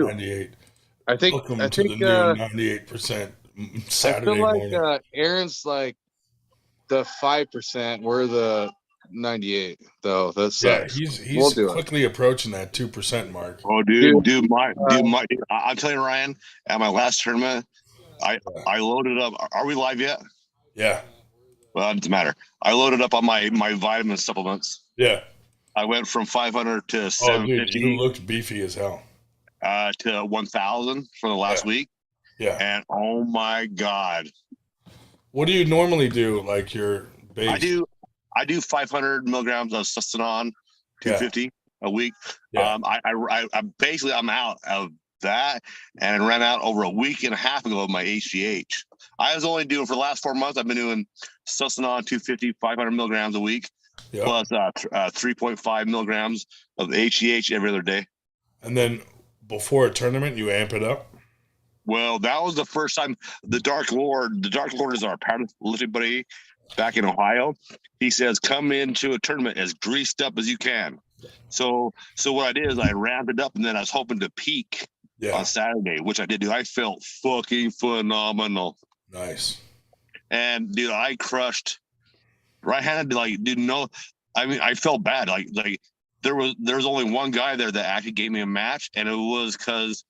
too. 98. I think Welcome I to the think new 98% I feel Saturday like morning. Aaron's like the 5%. We're the 98 though. That Yeah, sucks. We'll he's do it, quickly approaching that 2% mark. Oh, dude. I'm telling you, Ryan, at my last tournament, I loaded up. Are we live yet? Yeah. Well, it doesn't matter. I loaded up on my vitamin supplements. Yeah. I went from 500 to Oh, dude, you 750 looked beefy as hell. to 1,000 for the last week, Yeah. and oh my god, What do you normally do? Like your base? I do 500 milligrams of Sustanon, 250 a week. Yeah. I basically I'm out of that and ran out over a week and a half ago of my HGH. I was only doing for the last 4 months. I've been doing Sustanon 250, 500 milligrams a week, Yep. plus 3.5 milligrams of HGH every other day. And then before a tournament, you amp it up? Well, that was the first time the Dark Lord is our powerlifting buddy back in Ohio. He says, come into a tournament as greased up as you can. So what I did is I ramped it up, and then I was hoping to peak on Saturday, which I did do. I felt fucking phenomenal. Nice. And dude, I crushed right-handed. Like, dude, no, I mean, I felt bad. Like there was only one guy there that actually gave me a match, and it was because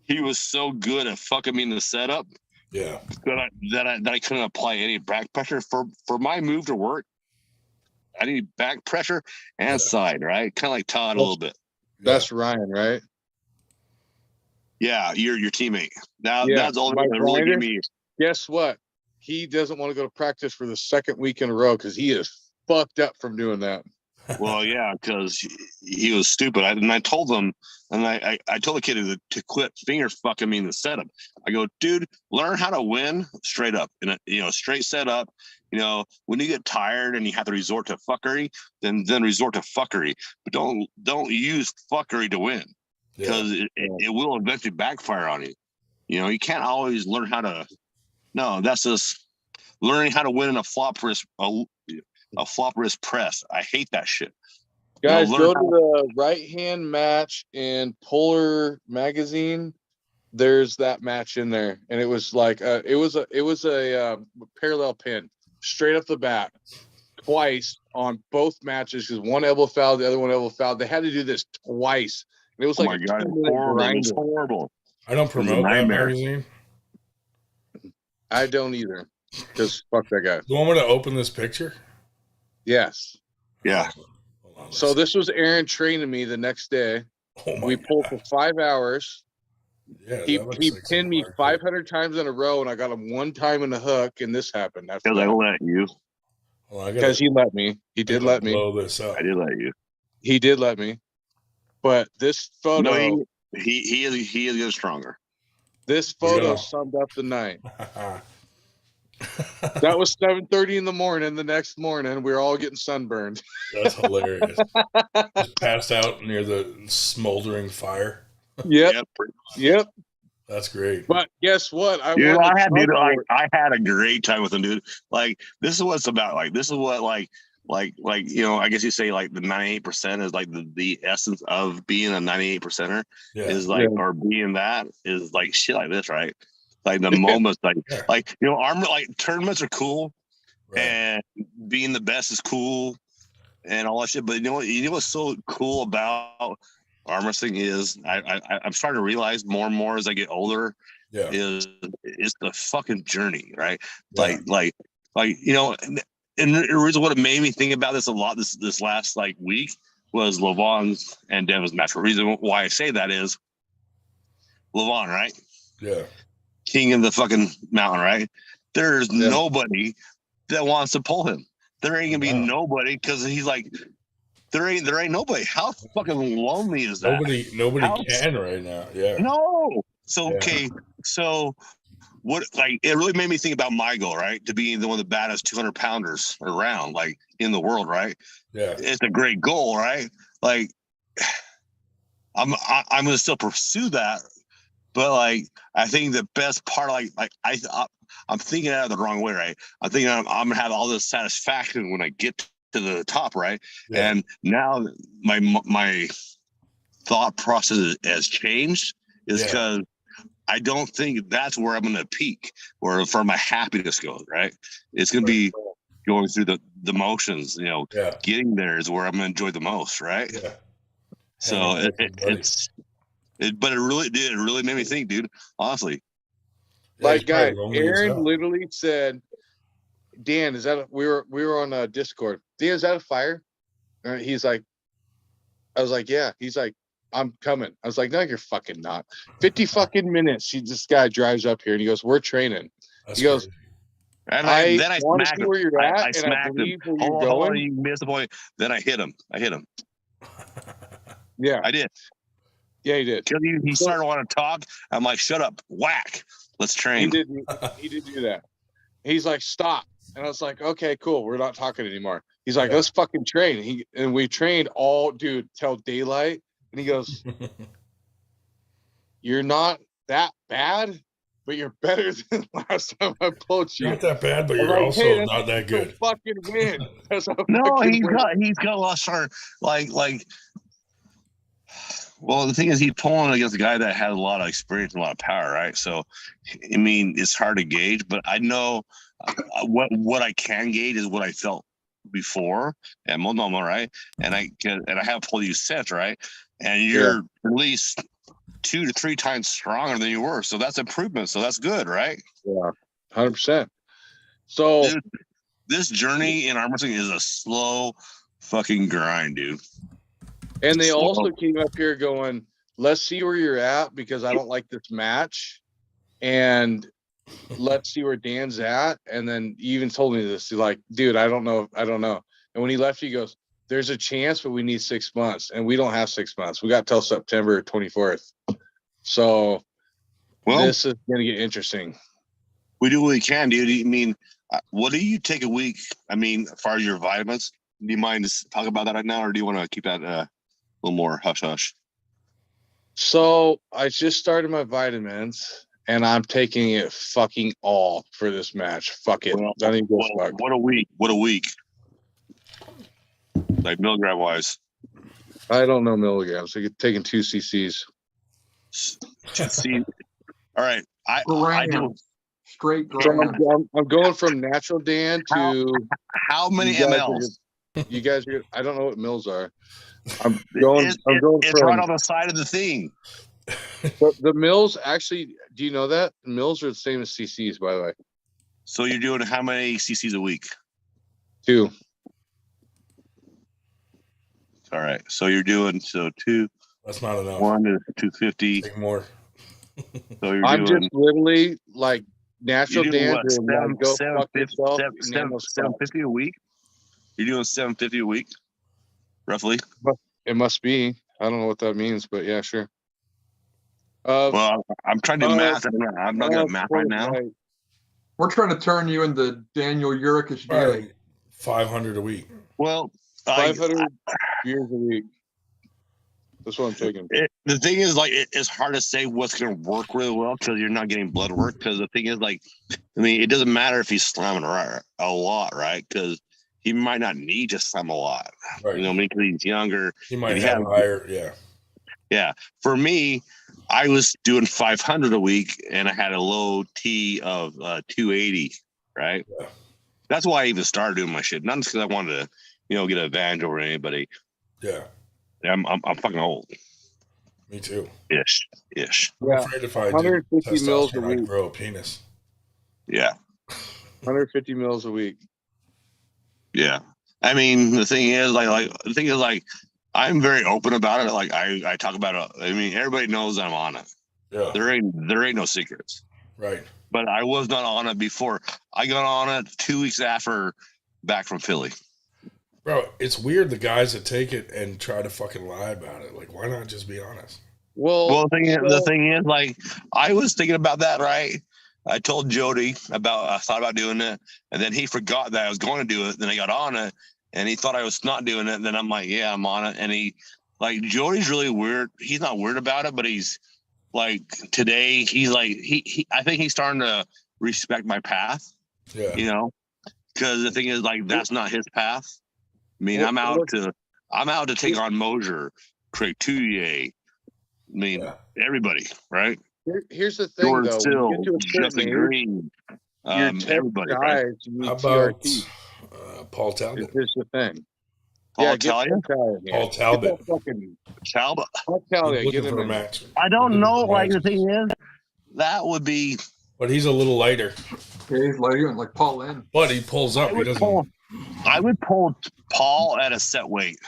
he was so good at fucking me in the setup. Yeah. That I couldn't apply any back pressure for my move to work. I need back pressure and side, right? Kind of like Todd a little bit. That's Ryan, right? Yeah, your teammate. Now that's the only thing that really gave me. Guess what? He doesn't want to go to practice for the second week in a row because he is fucked up from doing that. Well, yeah, because he was stupid. I told him, and I told the kid to quit finger fucking me in the setup. I go, dude, learn how to win straight up in a straight setup. When you get tired and you have to resort to fuckery, then resort to fuckery. But don't use fuckery to win, because it will eventually backfire on you. You can't always learn how to. No, that's just learning how to win in a flop wrist press. I hate that shit. Guys, go to the right hand match in Polar Magazine. There's that match in there, and it was like it was a parallel pin straight up the bat twice on both matches, because one elbow fouled, the other one elbow fouled. They had to do this twice, and it was like my god, it's horrible. I don't promote that magazine. I don't either, because fuck that guy. You want me to open this picture? Yes. Yeah. So this was Aaron training me the next day. We pulled for 5 hours. Yeah, he pinned me 500 times in a row, and I got him one time in the hook, and this happened. Because I let you. Because he let me. He did let me. Blow this up. I did let you. He did let me. But this photo. No, he is getting stronger. This photo summed up the night. That was 7:30 in the morning. The next morning, we were all getting sunburned. That's hilarious. Just passed out near the smoldering fire. Yep. That's great. But guess what? I had a great time with him, dude. Like, this is what it's about. Like, this is what I guess you say like the 98% is like the essence of being a 98%er is like, or being that is like shit like this, right? Like the moments, tournaments are cool, and being the best is cool, and all that shit. But you know what's so cool about arm wrestling is I'm starting to realize more and more as I get older, is the fucking journey, right? And the reason what it made me think about this a lot this last week was Levon's and Devin's match. The reason why I say that is Levon, right? Yeah. King of the fucking mountain, right? There's nobody that wants to pull him. There ain't gonna be nobody, because he's like, there ain't nobody. How fucking lonely is that? Nobody can right now. Yeah. No. So okay. So what? Like, it really made me think about my goal, right? To be one of the baddest 200-pounders around, like, in the world, right? Yeah. It's a great goal, right? Like, I'm gonna still pursue that. But I think the best part, I'm thinking out of the wrong way, right? I'm thinking I'm gonna have all this satisfaction when I get to the top, right? And now my thought process has changed, is because I don't think that's where I'm going to peak, or for my happiness goes, right? It's going to be going through the motions, getting there is where I'm going to enjoy the most, right? Yeah. So but it really did. It really made me think, dude, honestly. Like, guys, Aaron literally said, Dan, is that we were on Discord. Dan, is that a fire? He's like, I was like, yeah. He's like, I'm coming. I was like, no, you're fucking not. 50 fucking minutes. This guy drives up here and he goes, we're training. That's he goes, crazy. And then I want to see where you're at, I smacked him. Hold on, you missed the point. Then I hit him. Yeah, I did. Yeah, he did. Because he started wanting to talk. I'm like, shut up, whack. Let's train. He did do that. He's like, stop. And I was like, okay, cool. We're not talking anymore. He's like, let's fucking train. And we trained all, dude, till daylight. And he goes, you're not that bad, but you're better than last time I pulled you. Not that bad, but you're also not that good. Fucking win. No, he's got a lot stronger. Well, the thing is, he's pulling against a guy that had a lot of experience and a lot of power, right? So, I mean, it's hard to gauge, but I know what I can gauge is what I felt before at Monoma, right? And I have pulled you since, right? And you're at least 2 to 3 times stronger than you were, so that's improvement. So that's good, right? Yeah, 100%. So dude, this journey in arm wrestling is a slow fucking grind, dude. And they also came up here going, let's see where you're at because I don't like this match. And let's see where Dan's at. And then he even told me this. He's like, dude, I don't know. And when he left, he goes, there's a chance, but we need 6 months. And we don't have 6 months. We got till September 24th. So this is going to get interesting. We do what we can, dude. I mean, what do you take a week? I mean, as far as your vitamins, do you mind to talk about that right now? Or do you want to keep that a little more hush-hush? So I just started my vitamins. And I'm taking it fucking all for this match. Fuck it. What a week. What a week. Like milligram wise. I don't know milligrams. So you're taking 2 cc's. See, all right. I do straight. I'm going from natural Dan to how many mLs? You guys are. I don't know what mils are. I'm going. It's from right on the side of the thing. But the mils actually, do you know that mils are the same as cc's, by the way? So you're doing how many cc's a week? 2. All right. So you're doing 2. That's not enough. 1 is 250. Take more. So I'm doing, just literally like natural Dan. 750 a week. You're doing 750 a week, roughly. It must be. I don't know what that means, but yeah, sure. Well, I'm trying to do math. I'm not good at math right now. We're trying to turn you into Daniel Urich daily. 500 a week. Well, 500 beers a week. That's what I'm taking. The thing is, like, it's hard to say what's going to work really well because you're not getting blood work. Because the thing is, like, I mean, it doesn't matter if he's slamming a lot, right? Because he might not need to slam a lot. Right. You know what I mean? Because he's younger. He might have higher, Yeah. For me, I was doing 500 a week, and I had a low T of 280, right? Yeah. That's why I even started doing my shit. Not just because I wanted to, get an advantage over anybody. Yeah. I'm fucking old. Me too. Ish. Yeah. I'm afraid if I 150 mils a week. I'd grow a penis. Yeah. 150 mils a week. Yeah. I mean, the thing is, I'm very open about it. Like I talk about it. I mean, everybody knows I'm on it. Yeah. There ain't no secrets. Right. But I was not on it before. I got on it 2 weeks after back from Philly. Bro, it's weird the guys that take it and try to fucking lie about it. Like, why not just be honest? Well, the thing is, like, I was thinking about that, right? I told Jody I thought about doing it, and then he forgot that I was going to do it. Then I got on it, and he thought I was not doing it. Then I'm like, yeah, I'm on it. And Jody's really weird. He's not weird about it, but he's like, today, he's like, I think he's starting to respect my path. Yeah. Because the thing is, like, that's not his path. I mean, I'm out to take on Mosier, Craig Touye, mean, everybody, right? Here's the thing, George though. When Still, you get to a certain Justin age, Green, your 10 everybody, right? guys, you How need about TRT. Paul Talbot? Is the thing. Paul Get Talia? Paul Talbot here. Paul Talbot. Get that fucking Talbot. Paul He's Talbot. Get looking him for a in there. match. I don't Looking know. for Like, the matches. thing is, that would be. But he's a little lighter. Yeah, he's later like Paul Lynn. But he pulls up. He doesn't. I would pull Paul at a set weight.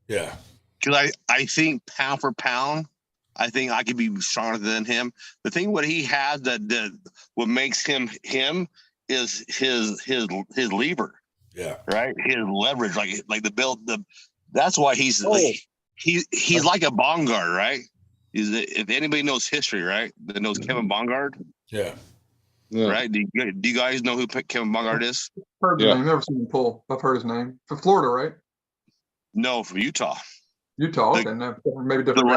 Yeah. Because I think pound for pound, I think I could be stronger than him. The thing what he has that what makes him is his lever. Yeah. Right. His leverage, like the build. That's why he's like a Bongard, right? If anybody knows history, right? That knows Kevin Bongard. Yeah. Right. Do you guys know who Kevin Bongard is? Heard the name. Never seen him pull. I've heard his name. From Florida, right? No, from Utah. Utah. Okay, no, maybe different.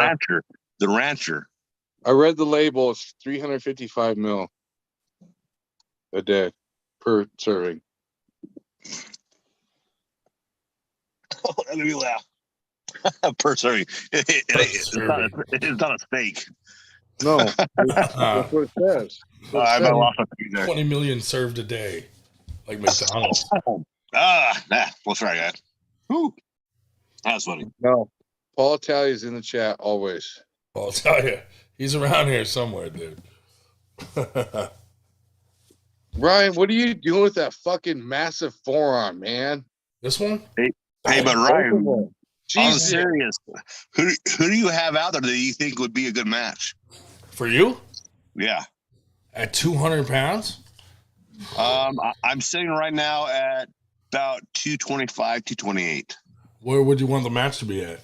The rancher. I read the label. It's 355 mil a day per serving. Let me laugh. Per serving. It's not a steak. No, that's what it says. I lost my thing there. 20 million served a day, like McDonald's. What's right, guys? Whew. That's funny. No, Paul Talia's in the chat always. I'll tell you, he's around here somewhere, dude. Ryan, what are you doing with that fucking massive forearm, man? This one? Hey, but Ryan, I'm Jesus. serious. Who do you have out there that you think would be a good match? For you? Yeah. At 200 pounds? I'm sitting right now at about 225, 228. Where would you want the match to be at?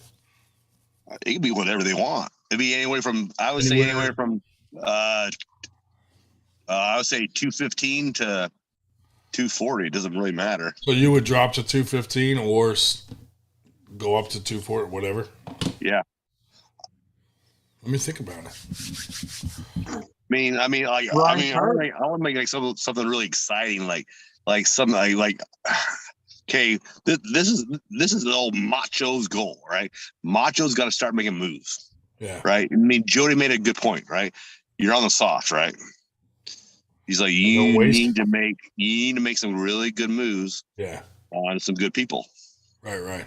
It could be whatever they want. It'd be anywhere from, I would say anywhere from, I would say 215 to 240. It doesn't really matter. So you would drop to 215 or go up to 240, whatever? Yeah. Let me think about it. I want to make like something really exciting, like something like okay, this is the old Macho's goal, right? Macho's got to start making moves. Yeah. Right. I mean, Jody made a good point, right? You're on the soft, right? He's like, you need to make some really good moves. Yeah. On some good people. Right.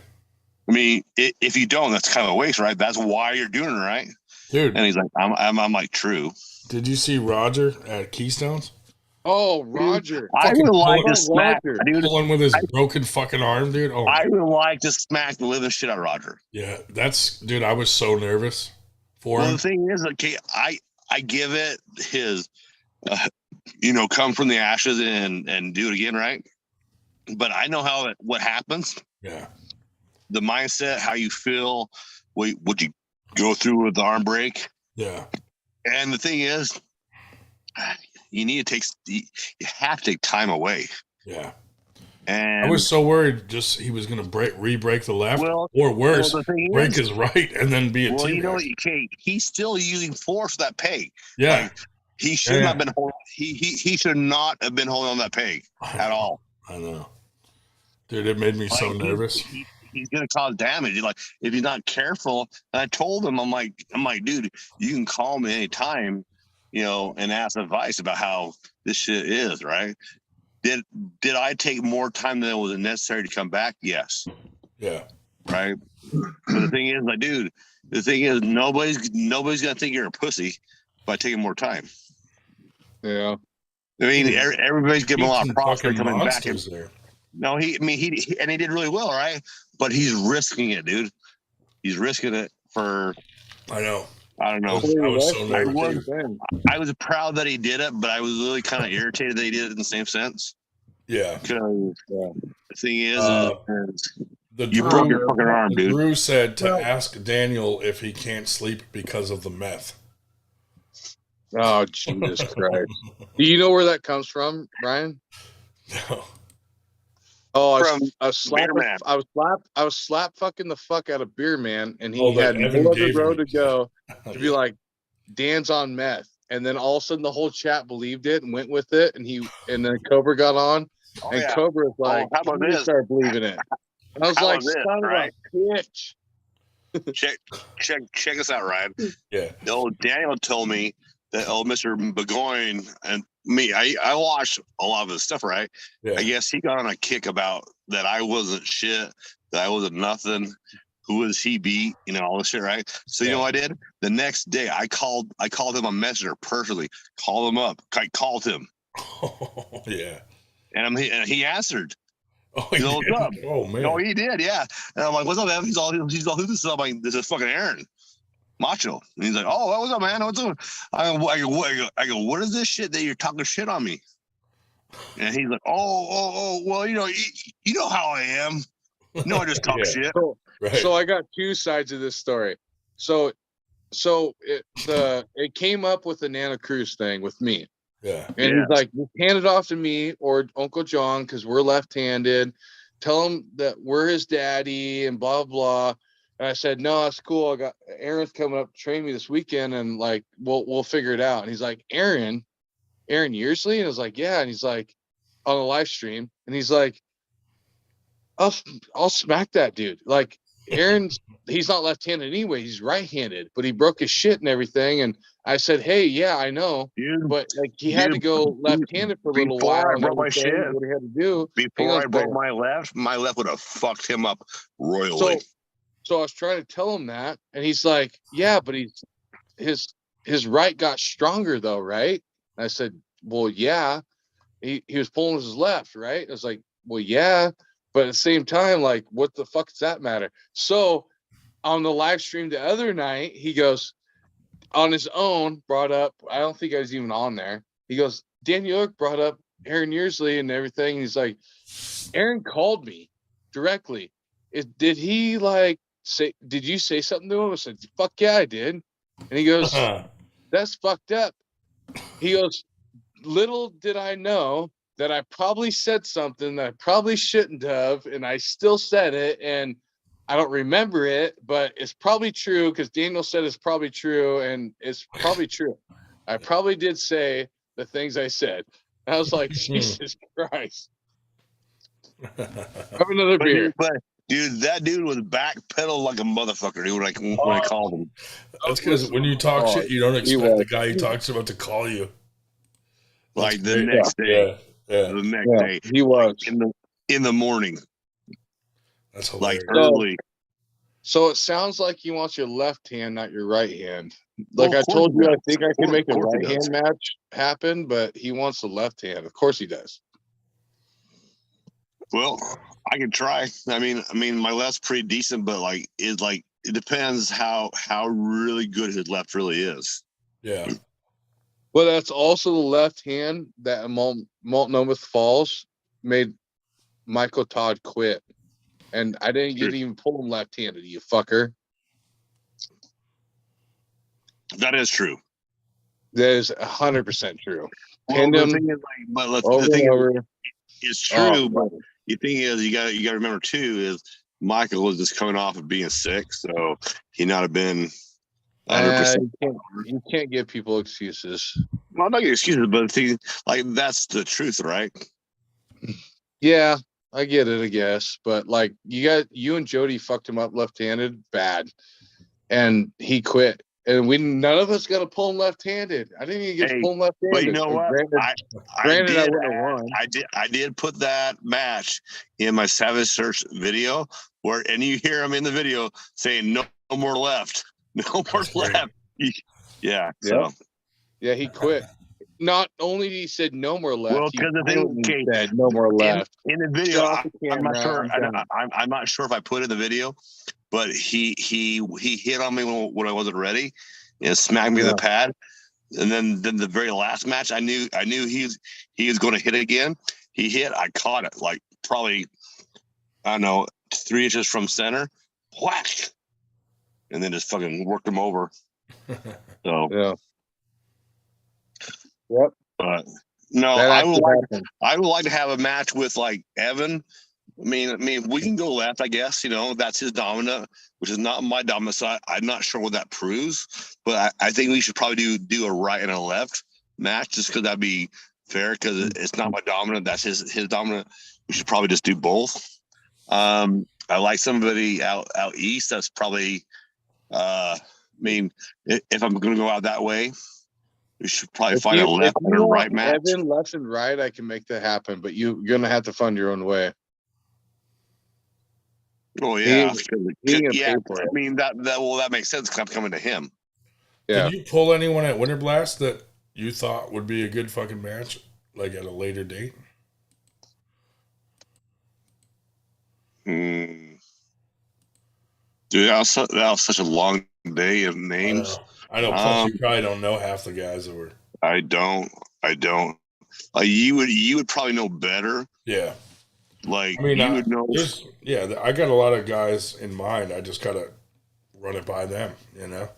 I mean, if you don't, that's kind of a waste, right? That's why you're doing it, right? Dude. And he's like, I'm like, true. Did you see Roger at Keystones? Oh, Roger. I would like to smack, dude. Pulling with his broken fucking arm, dude. Oh, I would like to smack the living shit out of Roger. Yeah, dude, I was so nervous for him. The thing is, okay, I give it his, come from the ashes and do it again, right? But I know what happens. Yeah. The mindset, how you feel, would you go through with the arm break? Yeah. And the thing is, you have to take time away. Yeah. And I was so worried he was going to re-break the left, or worse, break his right and then be a team. He's still using force that peg. Yeah. Like, he should not have been holding. He should not have been holding on that peg at all. I know, dude. It made me so nervous. He's going to cause damage. Like, if he's not careful. And I told him, I'm like, dude, you can call me anytime, and ask advice about how this shit is, right? Did I take more time than was necessary to come back? Yes. Yeah. Right. But the thing is, nobody's gonna think you're a pussy by taking more time. Yeah. I mean, everybody's giving a lot of props for coming back. There. No, he did really well, right? But he's risking it, dude. He's risking it for. I know. I don't know. I was so nervous. I was proud that he did it, but I was really kind of irritated that he did it in the same sense. Yeah. Because the thing is, you broke your fucking arm, dude. Drew said to ask Daniel if he can't sleep because of the meth. Oh, Jesus Christ. Do you know where that comes from, Ryan? No. Oh, I was slap fucking the fuck out of Beer Man, and he had no other road to go to be like, Dan's on meth. And then all of a sudden the whole chat believed it and went with it, and then Cobra got on, and Cobra was like, how about this? Start believing it. And I was like, son of a bitch. check us out, Ryan. Yeah. Daniel told me that Mr. Burgoyne and me, I watched a lot of his stuff, right? Yeah. I guess he got on a kick about that I wasn't shit, that I wasn't nothing. Who was he beat? You know, all this shit, right? So you know what I did? The next day I called him a messenger personally, called him up. I called him. Oh, yeah. And he answered. Oh, he did? What's up? Oh, man. No, he did, yeah. And I'm like, what's up, man? He's all who's this up? Like, this is fucking Aaron. Macho. And he's like, oh, what's up, man? What's up? I go, what is this shit that you're talking shit on me? And he's like, oh, well, you know how I am. No, I just talk shit. So I got two sides of this story. So it came up with the Nana Cruz thing with me. Yeah. And he's like, hand it off to me or Uncle John because we're left-handed. Tell him that we're his daddy and blah blah. And I said, no, that's cool. I got Aaron's coming up to train me this weekend, and like we'll figure it out. And he's like, Aaron Yearsley? And I was like, yeah. And he's like, on a live stream, and he's like, I'll smack that dude. Like he's not left-handed anyway, he's right-handed, but he broke his shit and everything. And I said, hey, yeah, I know, but like he had to go left-handed for a little while. I broke my shit. What he had to do before I broke my left would have fucked him up royally. So I was trying to tell him that, and he's like, yeah, but his right got stronger though, right? And I said, well, yeah. He was pulling his left, right? I was like, well, yeah. But at the same time, like, what the fuck does that matter? So on the live stream the other night, he goes on his own, brought up, I don't think I was even on there. He goes, Daniel Urich brought up Aaron Yearsley and everything. And he's like, Aaron called me directly. Did he like say, did you say something to him? I said, fuck yeah, I did. And he goes, that's fucked up. He goes, little did I know that I probably said something that I probably shouldn't have, and I still said it, and I don't remember it, but it's probably true because Daniel said it's probably true, and it's probably true. I probably did say the things I said. I was like, Jesus Christ. Have another beer. But dude, that dude was backpedal like a motherfucker, dude, when I called him. That's because when you talk shit, you don't expect the guy you talks about to call you. Like the next day. Yeah. The next day. He was in the morning. That's hilarious. Like early. So it sounds like he wants your left hand, not your right hand. Like I told you, I think I can make a right hand match happen, but he wants the left hand. Of course he does. Well, I can try. I mean, my left's pretty decent, but it depends how really good his left really is. Yeah. Well, that's also the left hand that Multnomah Falls made Michael Todd quit. And I didn't get to even pull him left-handed, you fucker. That is true. That is 100% true. Well, the thing is, it's true, but the thing is, you got to remember too is Michael was just coming off of being sick, so he not have been 100%. You can't give people excuses. Well, I'm not giving excuses, but the thing, like, that's the truth, right? Yeah, I get it, I guess. But like you and Jody fucked him up left-handed bad, and he quit. And none of us got to pull him left-handed. I didn't even get to pull him left-handed. But you know what? Granted, I wouldn't have won. I did put that match in my Savage Search video, and you hear him in the video saying no more left. No more left. Yeah. So. Yeah, he quit. Not only he said no more left. Well, because the thing said no more left. In the video, I'm not sure. I'm not sure if I put it in the video, but he hit on me when I wasn't ready, and smacked me in the pad. And then the very last match, I knew he was going to hit again. He hit. I caught it like probably, I don't know, 3 inches from center. Whack. And then just fucking worked him over. So yeah. Yep. But no, I would like to have a match with like Evan. I mean, we can go left, I guess. You know, that's his dominant, which is not my dominant. So I'm not sure what that proves, but I think we should probably do a right and a left match just because that'd be fair. Because it's not my dominant, that's his dominant. We should probably just do both. I like somebody out east that's probably I mean, if I'm going to go out that way, we should probably find a left and a right match. Evan, left and right, I can make that happen, but you're going to have to find your own way. Oh yeah, yeah. I mean that makes sense because I'm coming to him. Yeah. Did you pull anyone at Winter Blast that you thought would be a good fucking match, like at a later date? Dude, that was such a long day of names. I know. Plus, you probably don't know half the guys that were. I don't. You would probably know better. Yeah. Like, I mean, you would know. Yeah, I got a lot of guys in mind. I just gotta run it by them, you know.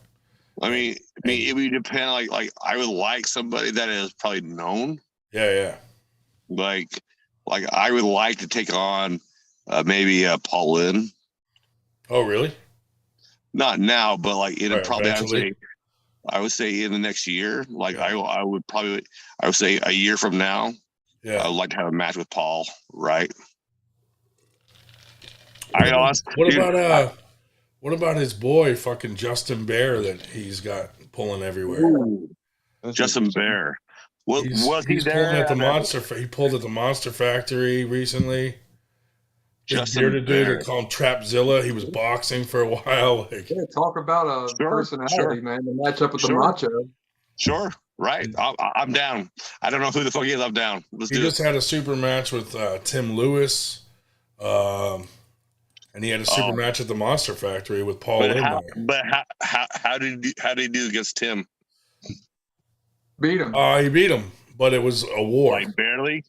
I mean, it would depend. Like I would like somebody that is probably known. Yeah. Like I would like to take on maybe Paul Lynn. Oh, really? Not now, but like in probably I would say in the next year. Like I would say a year from now. Yeah, I would like to have a match with Paul. Right. What about his boy, fucking Justin Bear, that he's got pulling everywhere? Ooh, Justin Bear. He's pulling at the Monster. He pulled at the Monster Factory recently. Justin Bearded dude, they call him Trapzilla. He was boxing for a while. Like, talk about a personality, man. The matchup with the Macho. Sure. Right. I'm down. I don't know who the fuck he is. I'm down. He just had a super match with Tim Lewis. And he had a super match at the Monster Factory with Paul Lindner. But how did he do against Tim? Beat him. He beat him, but it was a war. Like barely?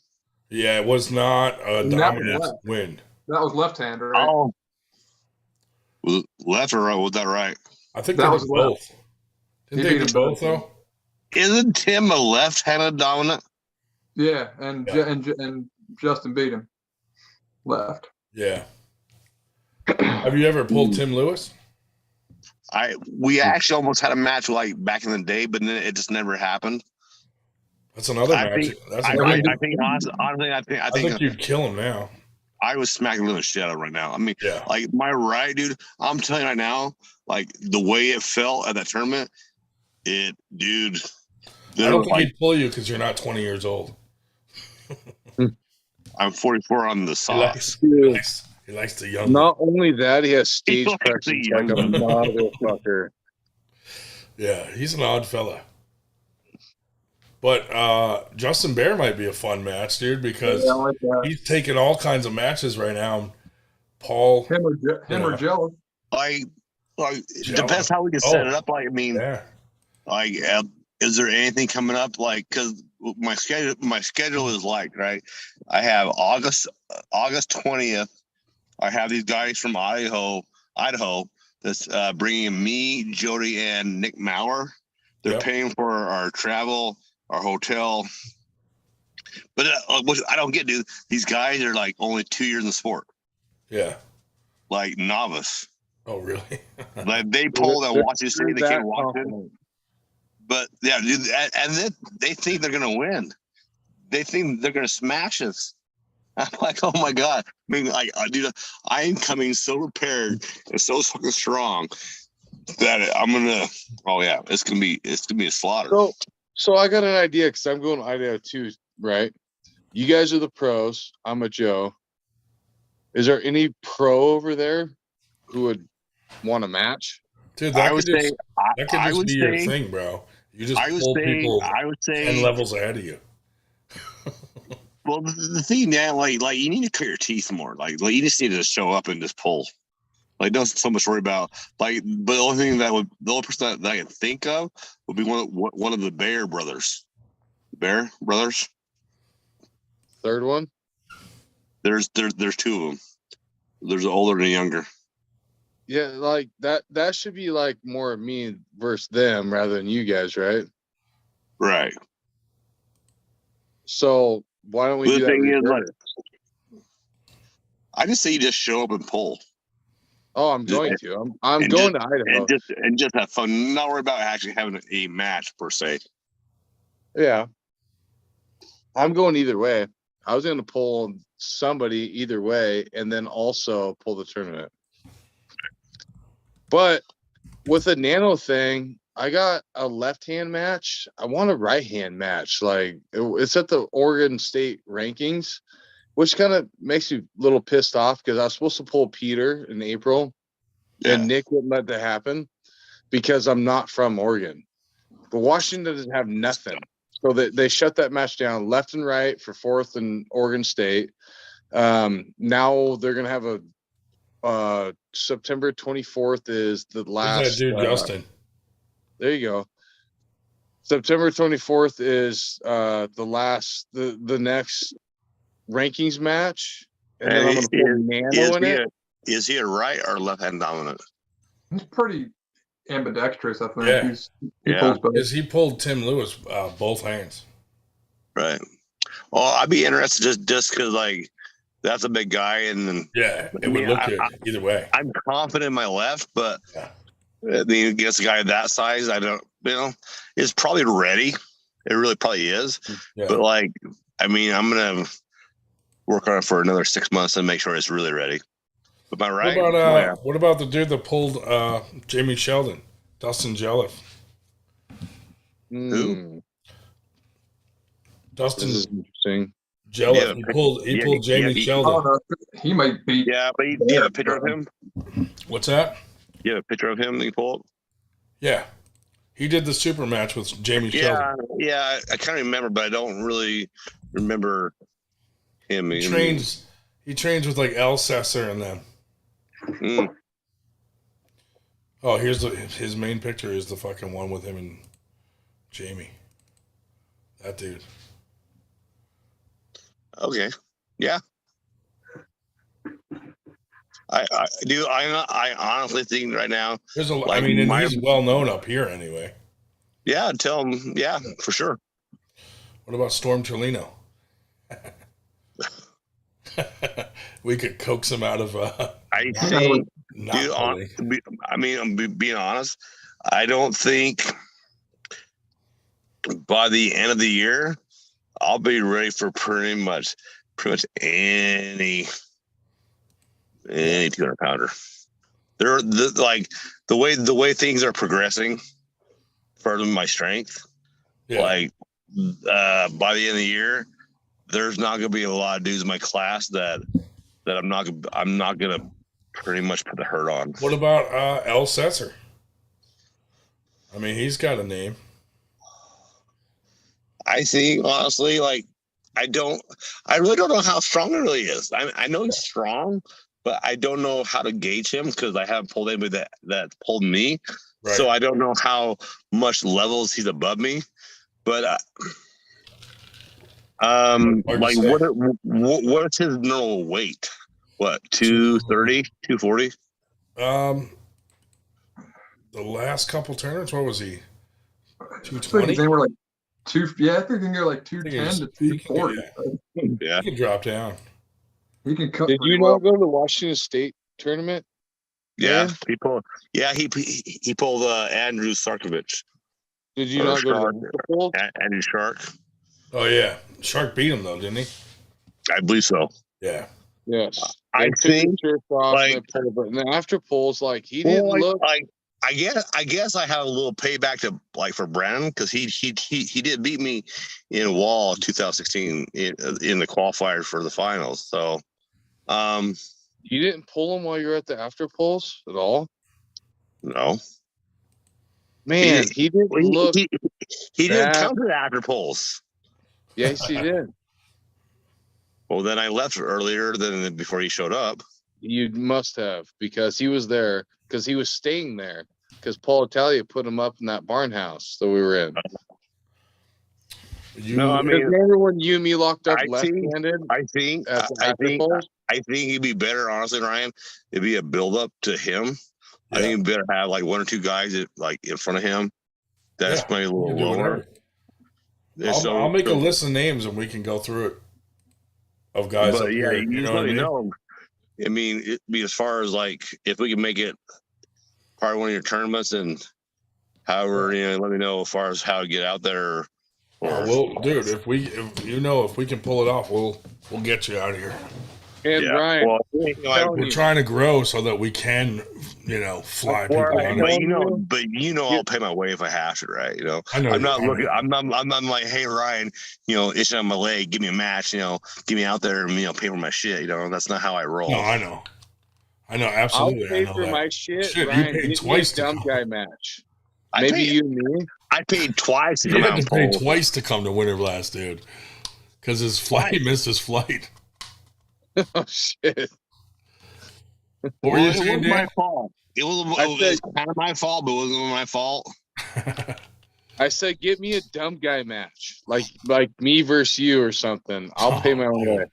Yeah, it was not a dominant win. That was left-hander, right? Oh. Left or right? Was that right? I think that was both. Didn't they do both, though? Isn't Tim a left-handed dominant? Yeah, and Justin beat him. Left. Yeah. Have you ever pulled Tim Lewis? We actually almost had a match like back in the day, but then it just never happened. That's another match. I think you'd kill him now. I was smacking the shit out of him right now. I mean, like my right, dude. I'm telling you right now, like the way it felt at that tournament, dude. I don't think he'd pull you because you're not 20 years old. I'm 44 on the sauce. He likes the young. Not only that, he has stage presence like a motherfucker. Yeah, he's an odd fella. But Justin Bear might be a fun match, dude, because he's taking all kinds of matches right now. Paul, him or Jello. Like depends how we can set it up. Like, I mean, like, is there anything coming up? Like, because my schedule is like, right. I have August 20th. I have these guys from Idaho that's bringing me, Jody, and Nick Maurer. They're paying for our travel, our hotel. But what I don't get, dude, these guys are like only 2 years in the sport. Yeah. Like novice. Oh, really? Like they pulled at Washington State. They came to Washington. But yeah, dude, and then they think they're going to win. They think they're going to smash us. I'm like, oh my God. I mean, like, dude, I am coming so prepared and so fucking strong that I'm gonna. Oh yeah, it's gonna be a slaughter. So I got an idea because I'm going to Idaho too, right? You guys are the pros. I'm a Joe. Is there any pro over there who would want a match? Dude, that could just be your thing, bro. You just pull people 10 levels ahead of you. Well, the thing now, like you need to cut your teeth more. Like you just need to show up and just pull. Like, don't so much worry about but the only person that I can think of would be one of the Bear brothers. Bear brothers. Third one. There's two of them. There's an older and a younger. Yeah, like that should be like more me versus them rather than you guys, right? Right. So why don't we do that? I just say you just show up and pull. Oh, I'm going to. I'm going to Idaho. And just have fun. Not worry about actually having a match per se. Yeah. I'm going either way. I was going to pull somebody either way and then also pull the tournament. But with a nano thing, I got a left-hand match. I want a right-hand match. Like it's at the Oregon State rankings, which kind of makes you a little pissed off because I was supposed to pull Peter in April, and Nick wouldn't let that happen because I'm not from Oregon. But Washington doesn't have nothing. So they shut that match down left and right for 4th and Oregon State. Now they're going to have a September 24th is the last. Who's that dude, Justin? There you go. September 24th is the next rankings match. And then I'm going to put Nano in it. Is he a right or left-hand dominant? He's pretty ambidextrous, I think. Yeah. He pulls both. Because he pulled Tim Lewis both hands. Right. Well, I'd be interested just because, like, that's a big guy. And yeah, it would look good either way. I'm confident in my left, but against a guy that size, I don't, it's probably ready. It really probably is. Yeah. But, like, I mean, I'm going to work on it for another 6 months and make sure it's really ready. Am I right? What about the dude that pulled Jamie Sheldon, Dustin Jelliff? Who? Dustin. This is interesting. Jelliff. He pulled Jamie Sheldon. He might be. Yeah, but do you have a picture of him? What's that? You have a picture of him that you pulled? Yeah. He did the super match with Jamie Sheldon. Yeah, I kind of remember, but I don't really remember him. He trains with like Al Sesser and them. Oh, here's his main picture is the fucking one with him and Jamie. That dude. Okay. Yeah. I honestly think right now. There's he's well known up here anyway. Yeah, tell him. Yeah, for sure. What about Storm Trolino? We could coax him out of. I think, dude. I'm being honest. I don't think by the end of the year I'll be ready for pretty much any 200-pounder. They're like the way things are progressing further my strength. Yeah. Like by the end of the year, there's not going to be a lot of dudes in my class that I'm not going to pretty much put the hurt on. What about Al Sesser? I mean, he's got a name. I think honestly, like I really don't know how strong he really is. I know he's strong, but I don't know how to gauge him because I haven't pulled anybody that pulled me. Right. So I don't know how much levels he's above me. But like what's his normal weight? What, 230, 240? The last couple tournaments, what was he? 220? They were like I think they can go like 210 to 240. Yeah. He can drop down. He can cut. Did you not go to the Washington State tournament? Yeah, he pulled Andrew Sarkovich. Did you not go to the pool? Andrew Shark. Oh yeah, Shark beat him though, didn't he? I believe so. Yeah. Yes. I think like and after polls, like he didn't look like. I guess I have a little payback to like for Brandon because he did beat me in Wall 2016 in the qualifiers for the finals. So, you didn't pull him while you were at the after polls at all. No, man, he didn't look. He didn't come to the after polls. Yes, he did. Well, then I left earlier than before he showed up. You must have because he was there. Because he was staying there. Because Paul Italia put him up in that barn house that we were in. Remember when you and me locked up left-handed? I think he'd be better, honestly, Ryan. It'd be a build-up to him. Yeah. I think he'd better have like one or two guys like in front of him. That's maybe a little lower. I'll make a list of names and we can go through it of guys. But up here, you know what I mean? I mean, it'd be as far as like if we can make it part of one of your tournaments and however, let me know as far as how to get out there. Dude, if we can pull it off, we'll get you out of here. And Brian, we're trying to grow so that we can fly people on it. But I'll pay my way if I have to, right? I know. I'm not looking. I'm not like, hey Ryan, itching on my leg, give me a match, get me out there and pay for my shit. That's not how I roll. No, I know, absolutely. I'll pay for my shit. Ryan, you paid twice to dumb come. Guy match. Maybe you and me. I paid twice to He come had out. to pay twice to come to Winter Blast, dude, because he missed his flight. Oh shit. What were you saying, it was my fault. It was kind of my fault, but it wasn't my fault. I said, get me a dumb guy match, like me versus you or something. I'll pay my own way.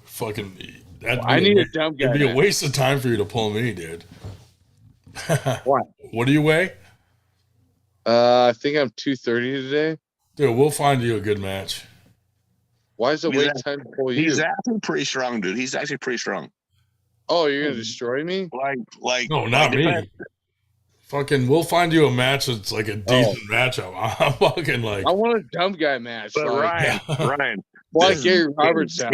Fucking, I need a dumb guy. It'd be a waste of time for you to pull me, dude. What? What do you weigh? I think I'm 230 today. Dude, we'll find you a good match. Why is it wait time to pull you? He's actually pretty strong, dude. He's actually pretty strong. Oh, you're gonna destroy me? Like no, not me. Fucking, we'll find you a match that's like a decent matchup. I'm fucking like, I want a dumb guy match. But Ryan, why Gary Roberts out?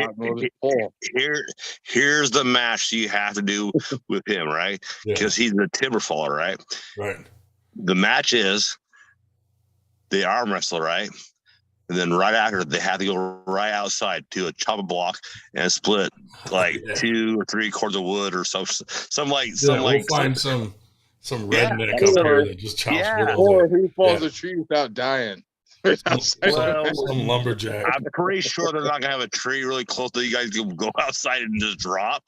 Here's the match you have to do with him, right? Because he's the timber faller, right? Right. The match is the arm wrestle, right? And then right after, they have to go right outside to a chopper block and split like 2 or 3 cords of wood or some we'll find some redneck up here that just chops wood. Or who falls a tree without dying. Some lumberjack. I'm pretty sure they're not gonna have a tree really close that you guys can go outside and just drop.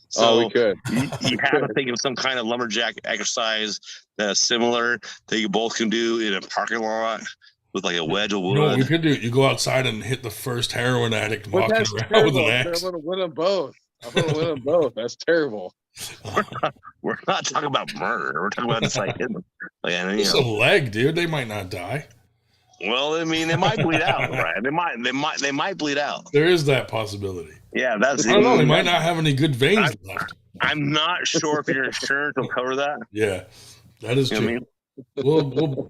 So we could. You have to think of some kind of lumberjack exercise that's similar that you both can do in a parking lot with like a wedge of wood. No, we could do. You go outside and hit the first heroin addict walking around with an axe. I'm gonna win them both. That's terrible. We're not talking about murder. We're talking about just like hitting them. It's a leg, dude. They might not die. Well, I mean, they might bleed out, right? They might bleed out. There is that possibility. Yeah, that's. I don't know. They might not have any good veins left. I'm not sure if your insurance will cover that. Yeah, that is true. I mean? We'll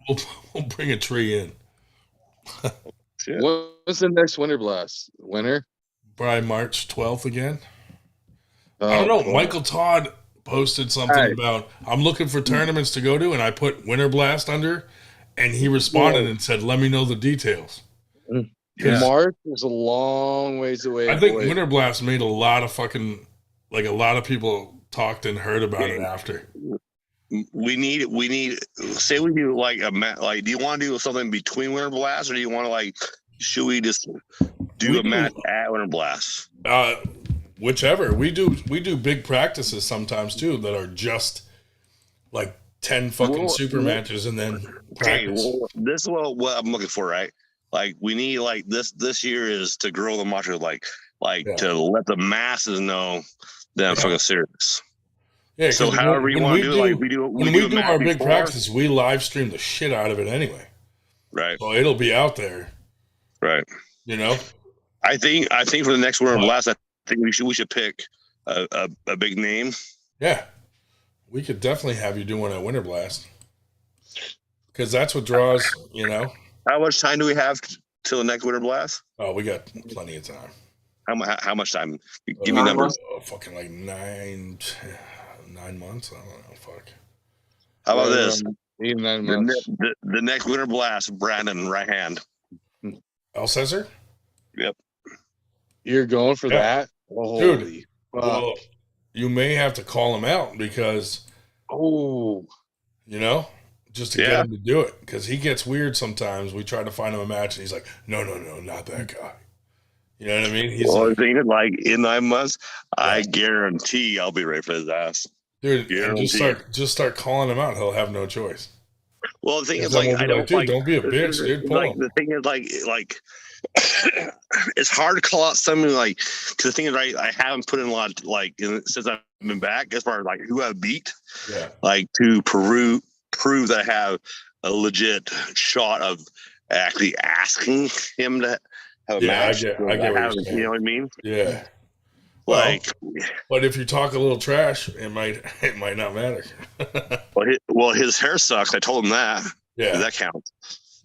bring a tree in. What's the next Winter Blast? Winter? By March 12th again. I don't know. Michael Todd posted something about I'm looking for tournaments to go to, and I put Winter Blast under. And he responded and said, "Let me know the details." March is a long ways away. I think Winter Blast made a lot of people talked and heard about it after. We need. Say we do like do you want to do something between Winter Blast, or do you want to should we just do a match at Winter Blast? Whichever. We do big practices sometimes too that are just like 10 fucking super matches and then practice. Okay, this is what I'm looking for, right? Like we need this year is to grow the macho, to let the masses know that I'm fucking serious. Yeah. So however you want to do it, we do our big practices, we live stream the shit out of it anyway. Right. So it'll be out there. Right. I think for the next Winter Blast, I think we should pick a big name. Yeah. We could definitely have you do one at Winter Blast. Because that's what draws, How much time do we have till the next Winter Blast? Oh, we got plenty of time. How much time? Give me numbers. Fucking like 9 months. I don't know. Fuck. How about this? 8 9 months. The next Winter Blast, Brandon, right hand. El Cesar? Yep. You're going for that? Dude, well, you may have to call him out because, just to get him to do it. Because he gets weird sometimes. We try to find him a match, and he's like, no, not that guy. You know what I mean? I think in 9 months, I guarantee I'll be ready for his ass. Dude, just start calling him out. He'll have no choice. Well, the thing is, I don't don't be a bitch, dude. Pull him. The thing is, it's hard to call out something because the thing is, I haven't put in a lot since I've been back as far as who I've beat, to prove that I have a legit shot of actually asking him to have a match. I get what you're saying. You know what I mean? Yeah. But if you talk a little trash, it might not matter. well, his hair sucks. I told him that. Yeah, that counts.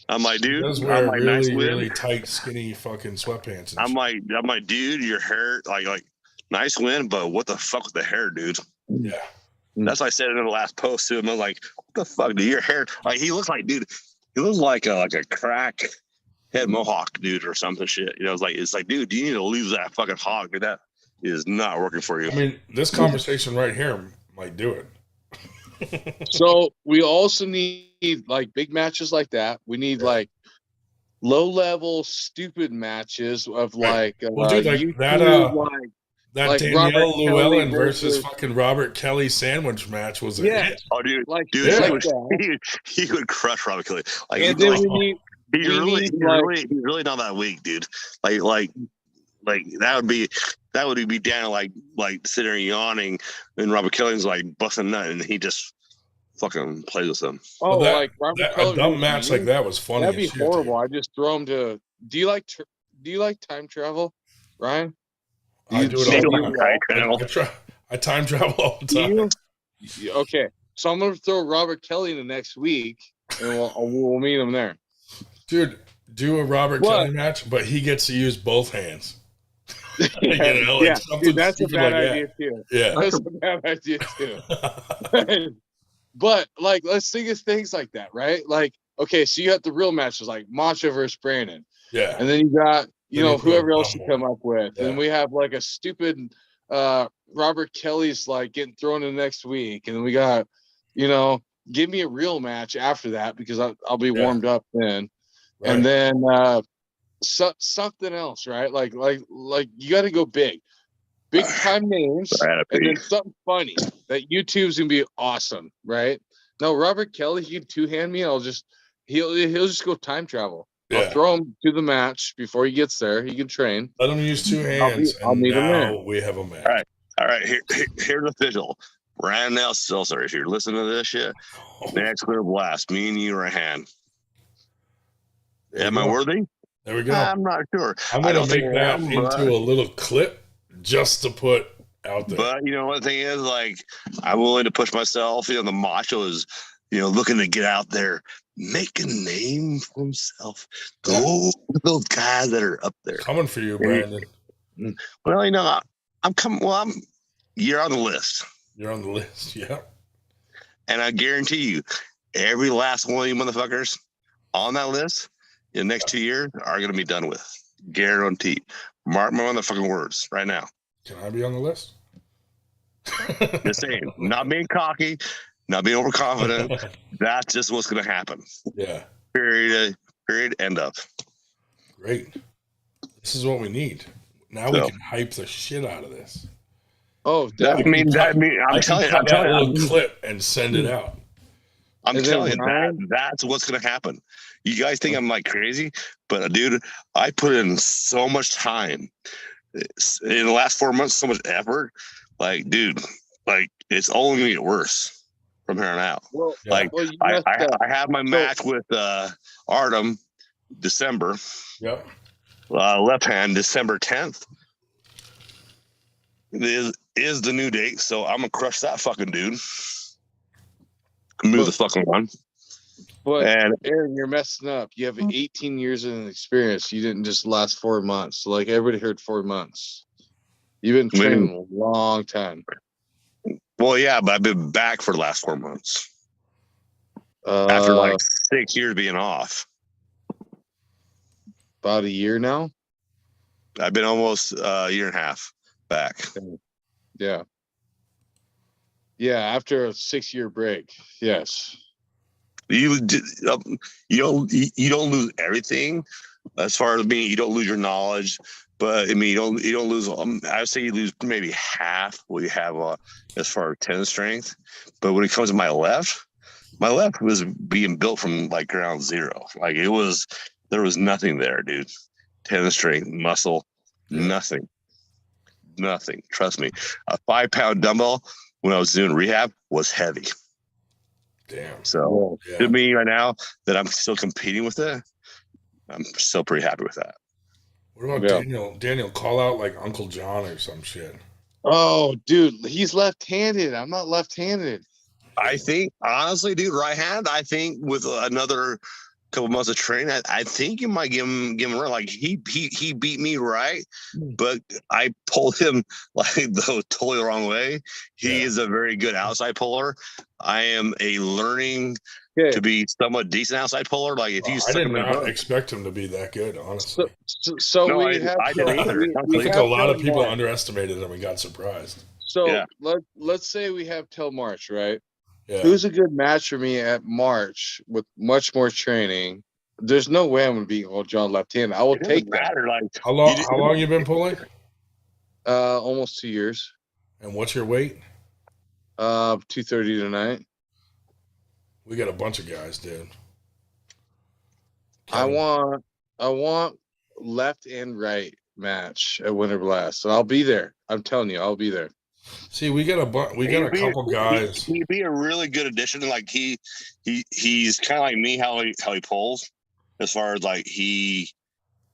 I'm like, dude. He does wear really tight, skinny fucking sweatpants. I'm like, dude, your hair, nice win, but what the fuck with the hair, dude? Yeah. That's why I said it in the last post to him. I was like, "What the fuck, dude? Your hair, like, he looks like, dude, he looks like a crack head mohawk, dude, or something shit." You know, it's like, dude, you need to lose that fucking hog, dude. That is not working for you. I mean, this conversation right here might do it. So we also need like big matches like that. We need like low level stupid matches of like well, dude, like YouTube, that like Danielle Llewellyn versus versus fucking Robert Kelly sandwich match was a hit. Oh, dude, like dude, shit yeah. like that. he would crush Robert Kelly. Like, And then we he's need really not that weak, dude. Like that would be Daniel like sitting there yawning, and Robert Kelly's like busting nut, and he just fucking plays with them. oh, Well, like Robert Kelly a dumb match like that was funny. That'd be as shit, horrible. dude. I just throw him to. Do you like time travel, Ryan? I do it all the time. I time travel all the time. Okay, so I'm gonna throw Robert Kelly in the next week, and we'll meet him there. Dude, do a Robert Kelly match, but he gets to use both hands. You know, like dude, that's a bad like idea too. Yeah, That's a bad idea too. But like, let's think of things like that, right? Like, okay, so you got the real matches like Macho versus Brandon, yeah, and then you got whoever else you Rumble. come up with, Yeah. and we have like a stupid Robert Kelly's like getting thrown in next week, and then we got give me a real match after that because I'll be warmed up then, right. and then something else, right? Like you got to go big time names, and then something funny that YouTube's gonna be awesome, right? No, Robert Kelly, he can two-hand me. He'll just go time travel. Yeah. I'll throw him to the match before he gets there. He can train. Let him use two hands, I'll meet him there. we have a match. All right. Here's official. Ryan now Seltzer, if you're listening to this shit, next clear blast, me and you are a hand. Am I worthy? There we go. I'm not sure. I'm gonna make that into a little clip just to put out there. But you know what the thing is, like, I'm willing to push myself. The Macho is, looking to get out there, make a name for himself. Go with those guys that are up there. Coming for you, Brandon. Well, I'm coming. Well, you're on the list. You're on the list, yeah. And I guarantee you, every last one of you motherfuckers on that list in the next 2 years are going to be done with. Guaranteed. Mark my motherfucking words right now. Can I be on the list? Just saying. Not being cocky, not being overconfident. That's just what's going to happen. Yeah. Period. End of. Great. This is what we need. Now we can hype the shit out of this. Oh, I'm telling you, a little clip and send it out. I'm telling you, that's what's going to happen. You guys think I'm like crazy, but dude, I put in so much time in the last 4 months, so much effort. Like, dude, like it's only going to get worse from here on out. Well, I have my match with Artem December. Yep. Left hand December 10th. Is the new date, so I'm gonna crush that fucking dude. Move the fucking one. But Aaron, you're messing up. You have 18 years of experience. You didn't just last 4 months. So like everybody heard 4 months. You've been training a long time. Well, yeah, but I've been back for the last 4 months. After like 6 years being off. About a year now? I've been almost a year and a half back. Yeah. Yeah, after a 6-year break. Yes. You don't lose everything as far as being, you don't lose your knowledge, but I mean you don't lose. I would say you lose maybe half what you have as far as tennis strength. But when it comes to my left was being built from like ground zero. Like there was nothing there, dude. Tennis strength, muscle, nothing. Trust me. A 5-pound dumbbell when I was doing rehab was heavy. Damn. So to me right now that I'm still competing with it, I'm still pretty happy with that. What about Daniel, call out like Uncle John or some shit. Oh, dude, he's left-handed. I'm not left-handed. I think, honestly, dude, right hand, I think with another couple months of training, I think you might give him a run. Like he beat me right, but I pulled him like the totally the wrong way. He is a very good outside puller. I am a learning to be somewhat decent outside puller. Like if you I did not expect him to be that good, honestly. So no, we have I didn't either. I think a lot of people underestimated him and got surprised. So let's say we have till March, right? Yeah. Who's a good match for me at March with much more training? There's no way I'm going to be old John left-handed. I will take that. Like how long you been pulling? Almost 2 years. And what's your weight? 230 tonight. We got a bunch of guys, dude. I want left and right match at Winter Blast, and I'll be there. I'm telling you, I'll be there. See, we got a couple guys. He'd be a really good addition. Like he's kind of like me how he pulls, as far as like he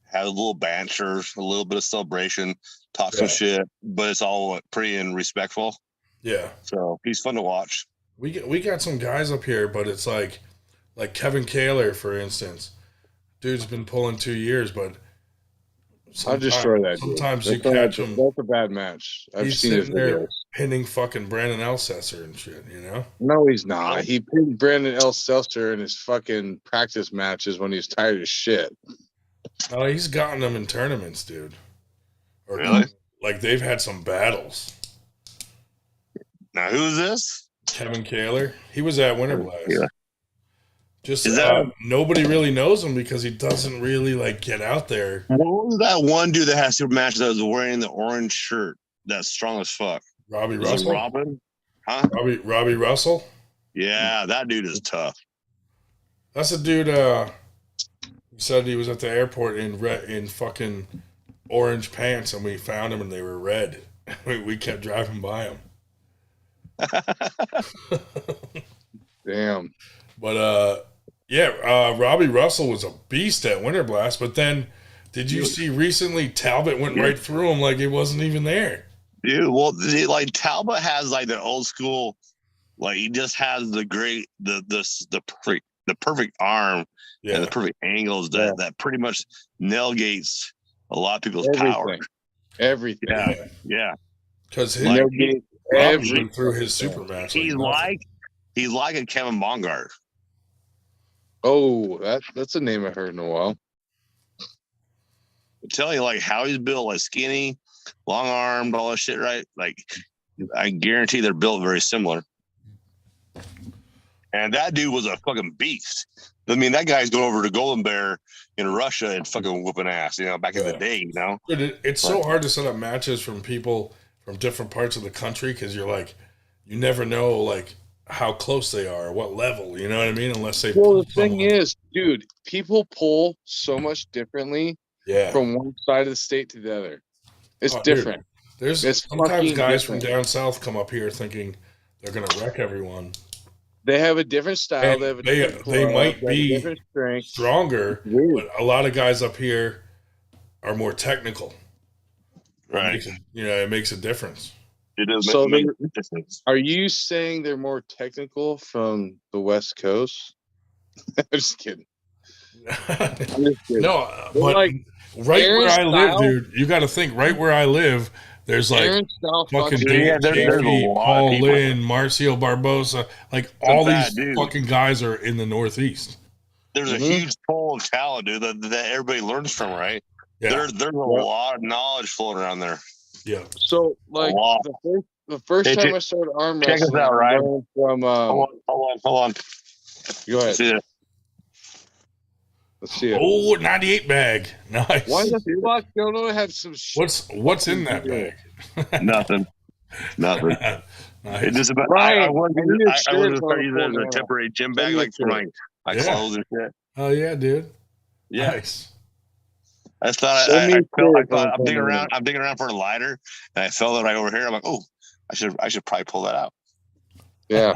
has a little banter, a little bit of celebration, talk some shit, but it's all pretty and respectful. Yeah. So he's fun to watch. We got some guys up here, but it's like Kevin Kaler, for instance. Dude's been pulling 2 years, but I'll destroy that. Sometimes you catch him. That's a bad match. I've seen his videos. Pinning fucking Brandon Elsesser and shit, you know? No, he's not. He pinned Brandon Elsesser in his fucking practice matches when he's tired of shit. No, he's gotten them in tournaments, dude. Really? Like they've had some battles. Now who's this? Kevin Kaler. He was at Winter Blast. Yeah. Just nobody really knows him because he doesn't really like get out there. What was that one dude that had super match that was wearing the orange shirt? That's strong as fuck. Robbie Russell. Robin? Huh? Robbie Russell. Yeah, that dude is tough. That's a dude. He said he was at the airport in fucking orange pants, and we found him, and they were red. We kept driving by him. Damn. But Robbie Russell was a beast at Winter Blast. But then, did you see recently Talbot went right through him like he wasn't even there? Dude, well, like Talbot has like the old school, like he just has the perfect arm and the perfect angles that pretty much nail gates a lot of people's power. Everything. Yeah. Because he went through his super match. He's like a Kevin Bongard. Oh, that's a name I heard in a while. I'm telling you, like how he's built, like skinny, long armed, all that shit, right? Like I guarantee they're built very similar. And that dude was a fucking beast. I mean, that guy's going over to Golden Bear in Russia and fucking whooping ass, back in the day, It's so hard to set up matches from people from different parts of the country because you're like, you never know, like, how close they are, what level, you know what I mean? Unless they. Well, the thing is, dude, people pull so much differently from one side of the state to the other. It's different. Dude, there's sometimes guys from down south come up here thinking they're going to wreck everyone. They have a different style. They might be stronger, but a lot of guys up here are more technical. Right. It makes a difference. It does make a difference. Are you saying they're more technical from the West Coast? I'm just kidding. No, but like, right Aaron where I live, dude, you got to think, right where I live, there's like fucking JP, Paul Lynn, Marcio Barbosa, like all these fucking guys are in the Northeast. There's a huge pool of talent, dude, that everybody learns from, right? Yeah. There's a lot of knowledge floating around there. Yeah. So, like, the first time I started arm wrestling, check us out, right? From, hold on. Go ahead. Let's see it. Oh, 98 bag. Nice. Why the fuck don't I have some shit? What's in that bag? Nothing. Nice. It's just about I wanted to start using it as a temporary gym bag, like for my clothes and shit. Oh yeah, dude. Yeah. Nice. I thought I'm digging around for a lighter, and I felt it right over here. I'm like, oh, I should probably pull that out. Yeah.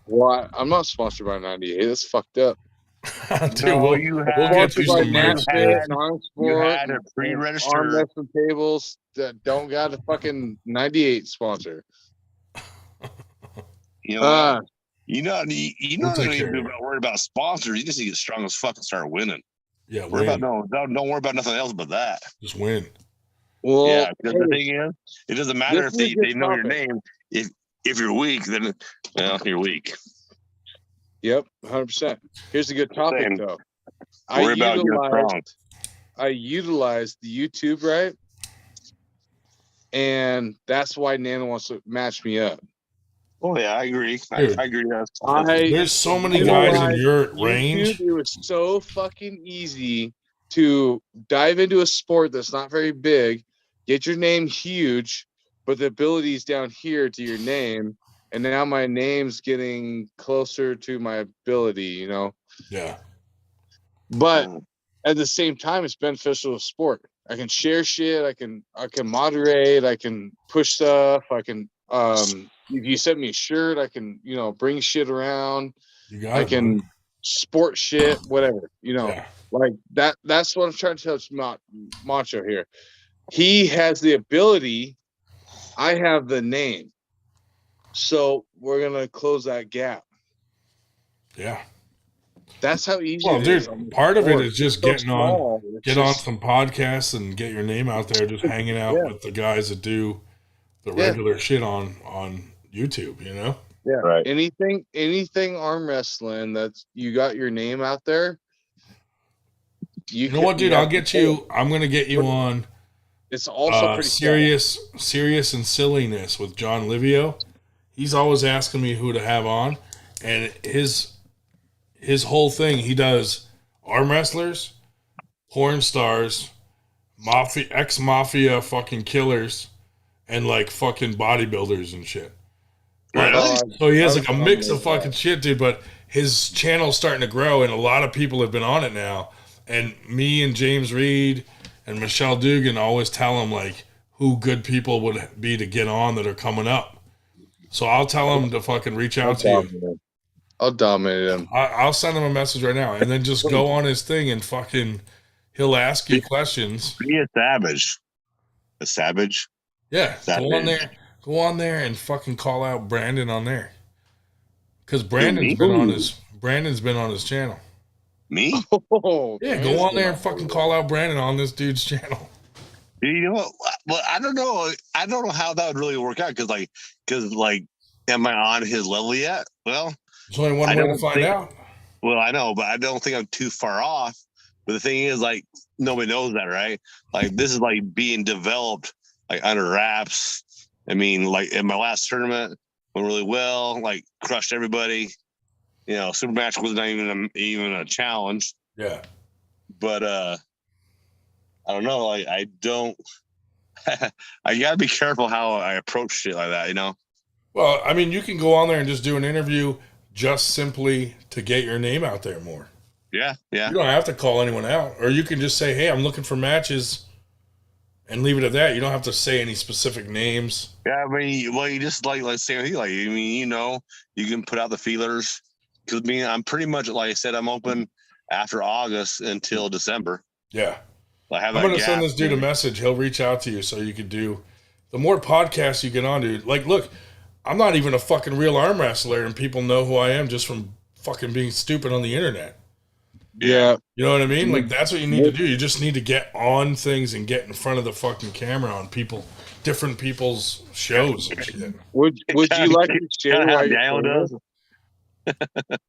Well, I'm not sponsored by 98. That's fucked up. Dude, we'll get you some merch. You had a pre-registered arm wrestling tables that don't got a fucking 98 sponsor. You know, We'll don't take need care to of be it. worried about sponsors. You just need to get strong as fuck and start winning. Yeah, Worry win. about don't worry about nothing else but that. Just win. Well, Yeah, because the hey, thing is, it doesn't matter this if is a good they know your topic. name. If you're weak, then well, you're weak. Yep, 100%. Here's a good topic Saying, though. worry about getting strong. I utilized the YouTube, right? And that's why Nana wants to match me up. Oh yeah, I agree. I Dude, agree. there's so many You guys know, in your YouTube, range. it was so fucking easy to dive into a sport that's not very big, get your name huge, but the ability's down here to your name. And now my name's getting closer to my ability, you know? Yeah. But at the same time, it's beneficial to sport. I can share shit. I can moderate. I can push stuff. I can if you send me a shirt, I can bring shit around. You got I it, man. can sport shit, whatever. Yeah. Like that. That's what I'm trying to tell Macho here. He has the ability. I have the name. So we're gonna close that gap. Yeah. That's how easy Well, it dude, is. part of it is just So getting on small. on some podcasts and get your name out there, just hanging out Yeah. with the guys that do the Yeah. regular shit on YouTube, you know? Yeah. Right. Anything arm wrestling that's you got your name out there. You know what, dude? I'm gonna get you on It's also pretty serious and silliness with John Livio. He's always asking me who to have on, and his whole thing, he does arm wrestlers, porn stars, ex mafia fucking killers, and like fucking bodybuilders and shit. Really? So he has like a mix of fucking shit, dude. But his channel's starting to grow, and a lot of people have been on it now. And me and James Reed and Michelle Dugan always tell him like who good people would be to get on that are coming up. So I'll tell him to fucking reach out to you. I'll dominate him. I'll send him a message right now, and then just go on his thing and fucking he'll ask you questions. Be a savage. A savage. Yeah, Savage. go on there and fucking call out Brandon on there, because Brandon's been on his channel. Me? Oh, Yeah, go on there and fucking call out Brandon on this dude's channel. You know what? Well, I don't know. I don't know how that would really work out because am I on his level yet? Well, there's only one way to find out. Well, I know, but I don't think I'm too far off. But the thing is, like, nobody knows that, right? Like, this is like being developed like under wraps. I mean, like in my last tournament went really well, like crushed everybody. You know, super match was not even a challenge. Yeah. But I don't know. Like, I don't. I gotta be careful how I approach shit like that. You know. Well, I mean, you can go on there and just do an interview just simply to get your name out there more. Yeah, yeah. You don't have to call anyone out, or you can just say, "Hey, I'm looking for matches," and leave it at that. You don't have to say any specific names. Yeah, I mean, well, you just like let's say, like, I mean, you know, you can put out the feelers. Because I mean, I'm pretty much like I said, I'm open after August until December. Yeah, I'm going to send this dude a message. He'll reach out to you so you could do. The more podcasts you get on, dude. Like, look, I'm not even a fucking real arm wrestler, and people know who I am just from fucking being stupid on the internet. Yeah. You know what I mean? Like, that's what you need to do. You just need to get on things and get in front of the fucking camera on different people's shows and shit. Would you like to share why Daniel does?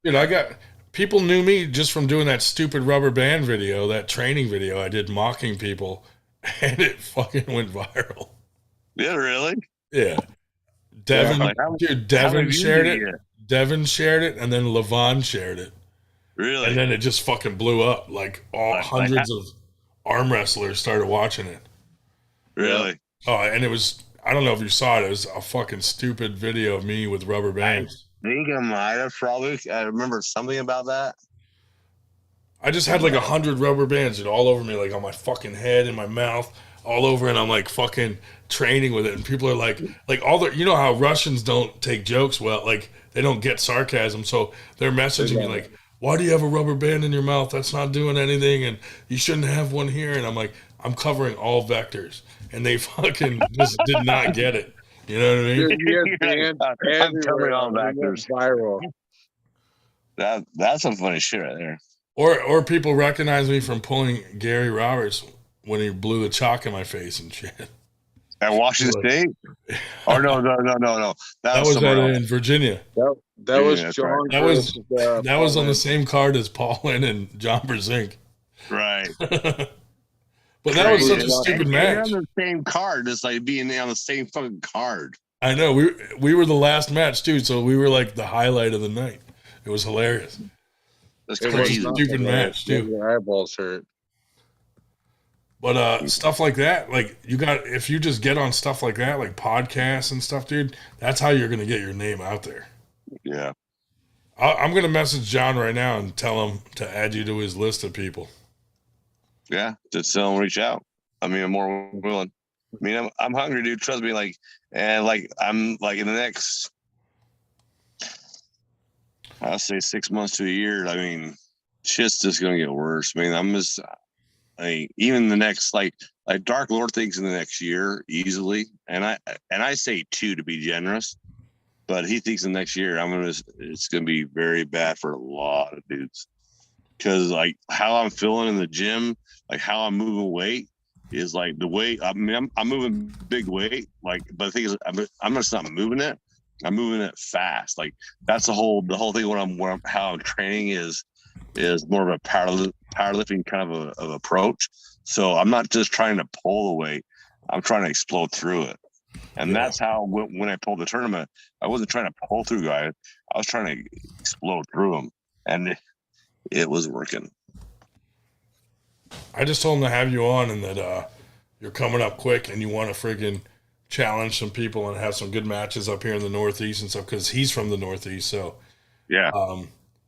Dude, I got people knew me just from doing that stupid rubber band video, that training video I did mocking people, and it fucking went viral. Yeah, really? Yeah. Devin shared it. Devin shared it, and then Levon shared it. Really? And then it just fucking blew up. Like hundreds of arm wrestlers started watching it. Really? Oh, and it was, I don't know if you saw it. It was a fucking stupid video of me with rubber bands. I think I might have probably. I remember something about that. I just had like 100 rubber bands, dude, all over me, like on my fucking head, in my mouth, all over, and I'm like fucking training with it. And people are like all the, you know how Russians don't take jokes well, like they don't get sarcasm, so they're messaging me like, "Why do you have a rubber band in your mouth? That's not doing anything, and you shouldn't have one here." And I'm like, I'm covering all vectors, and they fucking just did not get it. You know what I mean? I'm covering all vectors. Viral. That's some funny shit right there. Or people recognize me from pulling Gary Roberts when he blew the chalk in my face and shit. At Washington State? Or no. That was in Virginia. That was John. Right. That was on the same card as Paulin and John Brzezinski. Right. But that was such a stupid match. On the same card, it's like being on the same fucking card. I know. We were the last match too, so we were like the highlight of the night. It was hilarious. That's crazy. Stupid match too. Your eyeballs hurt. But stuff like that, like if you just get on stuff like that, like podcasts and stuff, dude, that's how you're gonna get your name out there. Yeah. I'm gonna message John right now and tell him to add you to his list of people. Yeah, just tell him reach out. I mean, I'm more willing. I mean, I'm hungry, dude. Trust me. Like, and like I'm like in the next, I'll say 6 months to a year. I mean, shit's just gonna get worse. I mean, even the next like Dark Lord thinks in the next year easily, and I say 2 to be generous, but he thinks in the next year it's gonna be very bad for a lot of dudes. Because like how I'm feeling in the gym, like how I'm moving weight is like the weight. I mean, I'm moving big weight, like, but the thing is, I'm just not moving it. I'm moving it fast. Like that's the whole thing. How I'm training is more of a powerlifting kind of approach. So I'm not just trying to pull the weight. I'm trying to explode through it. And that's how when I pulled the tournament, I wasn't trying to pull through guys. I was trying to explode through them, and it was working. I just told him to have you on and that you're coming up quick and you want to friggin' challenge some people and have some good matches up here in the Northeast and stuff because he's from the Northeast. So yeah,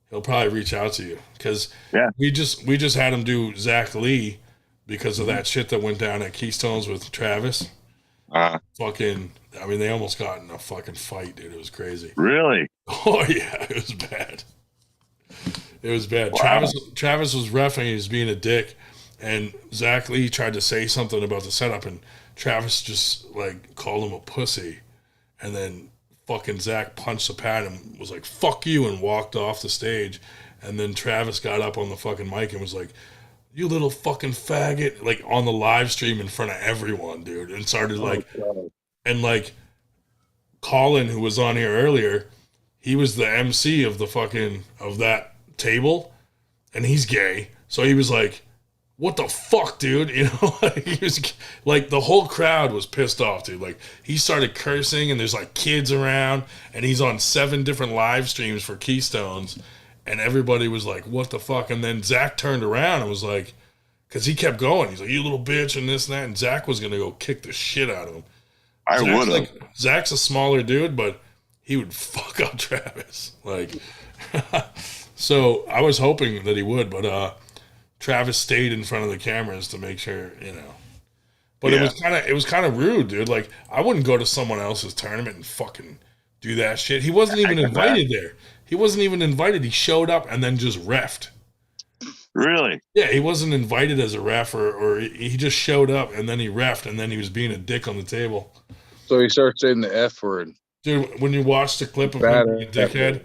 he'll probably reach out to you because we just had him do Zach Lee because of that shit that went down at Keystones with Travis. Fucking, I mean, they almost got in a fucking fight, dude. It was crazy. Really? Oh yeah, it was bad. It was bad. Wow. Travis was reffing. He was being a dick, and Zach Lee tried to say something about the setup, and Travis just like called him a pussy, and then fucking Zach punched the pad and was like "fuck you" and walked off the stage, and then Travis got up on the fucking mic and was like, "You little fucking faggot," like on the live stream in front of everyone, dude, and started like, and like Colin, who was on here earlier, he was the MC of that table, and he's gay, so he was like, what the fuck, dude? You know, he was like, the whole crowd was pissed off, dude. Like, he started cursing, and there's like kids around, and he's on 7 different live streams for Keystones, and everybody was like, what the fuck? And then Zach turned around and was like, because he kept going, he's like, you little bitch, and this and that, and Zach was gonna go kick the shit out of him. I would have. Zach's a smaller dude, but he would fuck up Travis. Like, so I was hoping that he would, but Travis stayed in front of the cameras to make sure, you know. But it was kind of rude, dude. Like, I wouldn't go to someone else's tournament and fucking do that shit. He wasn't even invited there. He wasn't even invited. He showed up and then just reffed. Really? Yeah, he wasn't invited as a ref, or he just showed up and then he reffed, and then he was being a dick on the table. So he starts saying the F word. Dude, when you watch the clip of him being a dickhead,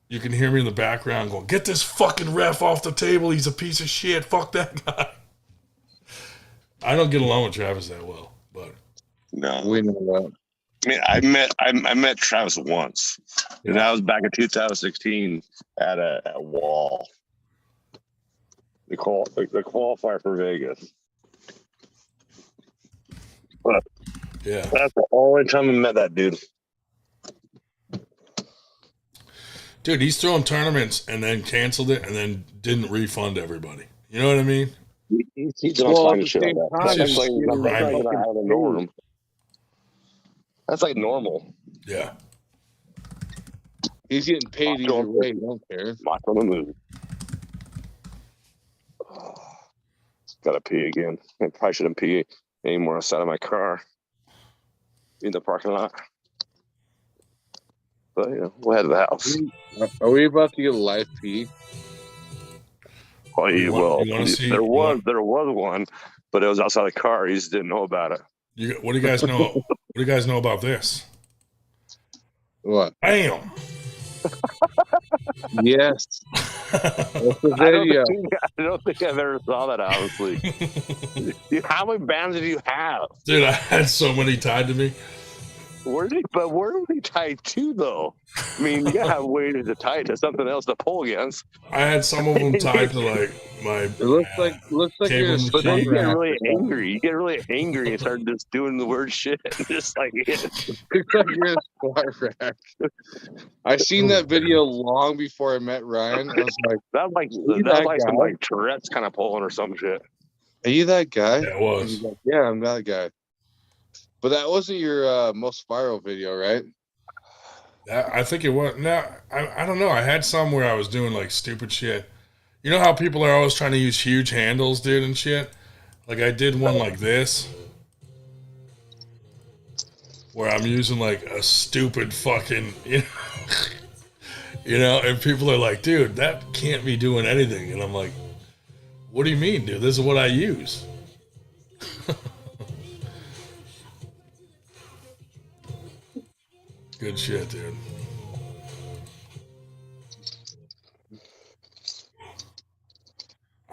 you can hear me in the background going, get this fucking ref off the table. He's a piece of shit. Fuck that guy. I don't get along with Travis that well, but no, we know that. I mean, I met Travis once, and that was back in 2016 at a wall. The qualifier for Vegas. But yeah, that's the only time I met that dude. Dude, he's throwing tournaments and then canceled it and then didn't refund everybody. You know what I mean? He's all kinds of shit like that. That's like normal. Yeah. He's getting paid either way. He don't care. Watch on the movie. Gotta pee again. I probably shouldn't pee anymore outside of my car. In the parking lot. But, you know, we'll head to the house. Are we about to get a live pee? Oh, well, there was one, but it was outside the car. You just didn't know about it. What do you guys know? What do you guys know about this? What? Bam! Yes. That's the video. I don't think I've ever saw that, honestly. How many bands did you have? Dude, I had so many tied to me. Where were they tied to, though? I mean, you gotta have ways to tie it to something else to pull against. I had some of them tied to like my It looks like cable you're a machine. But then you get wrap really or something. angry. You get really angry and start just doing the word shit. Just like Looks like you're in a squat rack. I seen that video long before I met Ryan. I was like, that was that like some guy? like Tourette's kind of pulling or some shit. "Are you that guy?" Yeah, it And was. he's like, "Yeah, I'm that guy." But that wasn't your most viral video, right? I think it was. No, I don't know. I had some where I was doing like stupid shit. You know how people are always trying to use huge handles, dude, and shit? Like I did one like this. Where I'm using like a stupid fucking, and people are like, dude, that can't be doing anything. And I'm like, what do you mean, dude? This is what I use. Good shit, dude.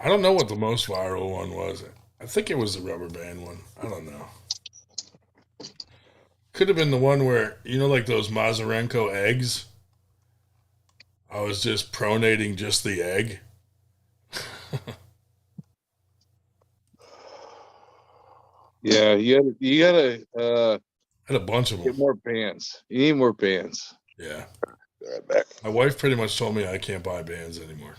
I don't know what the most viral one was. I think it was the rubber band one. I don't know. Could have been the one where, like those Mazarenko eggs? I was just pronating just the egg. Yeah, you gotta had a bunch of them. Get more bands. You need more bands. Yeah. Right back. My wife pretty much told me I can't buy bands anymore.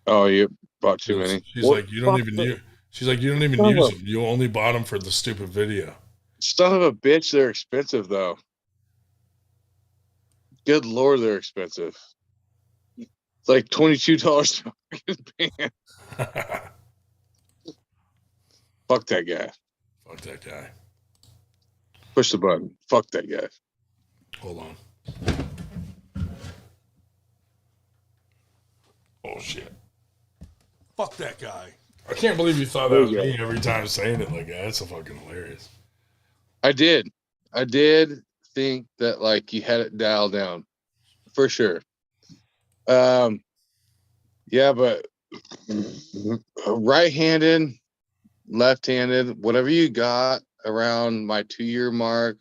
Oh, you bought too many. She's like, you don't even use. She's like, you don't even use them. You only bought them for the stupid video. Son of a bitch, they're expensive though. Good Lord, they're expensive. It's like $22 for a band. Fuck that guy. Fuck that guy. Push the button. Fuck that guy. Hold on. Oh shit. Fuck that guy. I can't believe you thought that was me every time saying it like that. That's so fucking hilarious. I did think that like you had it dialed down. For sure. Yeah, but right-handed, left-handed, whatever you got around my 2-year mark,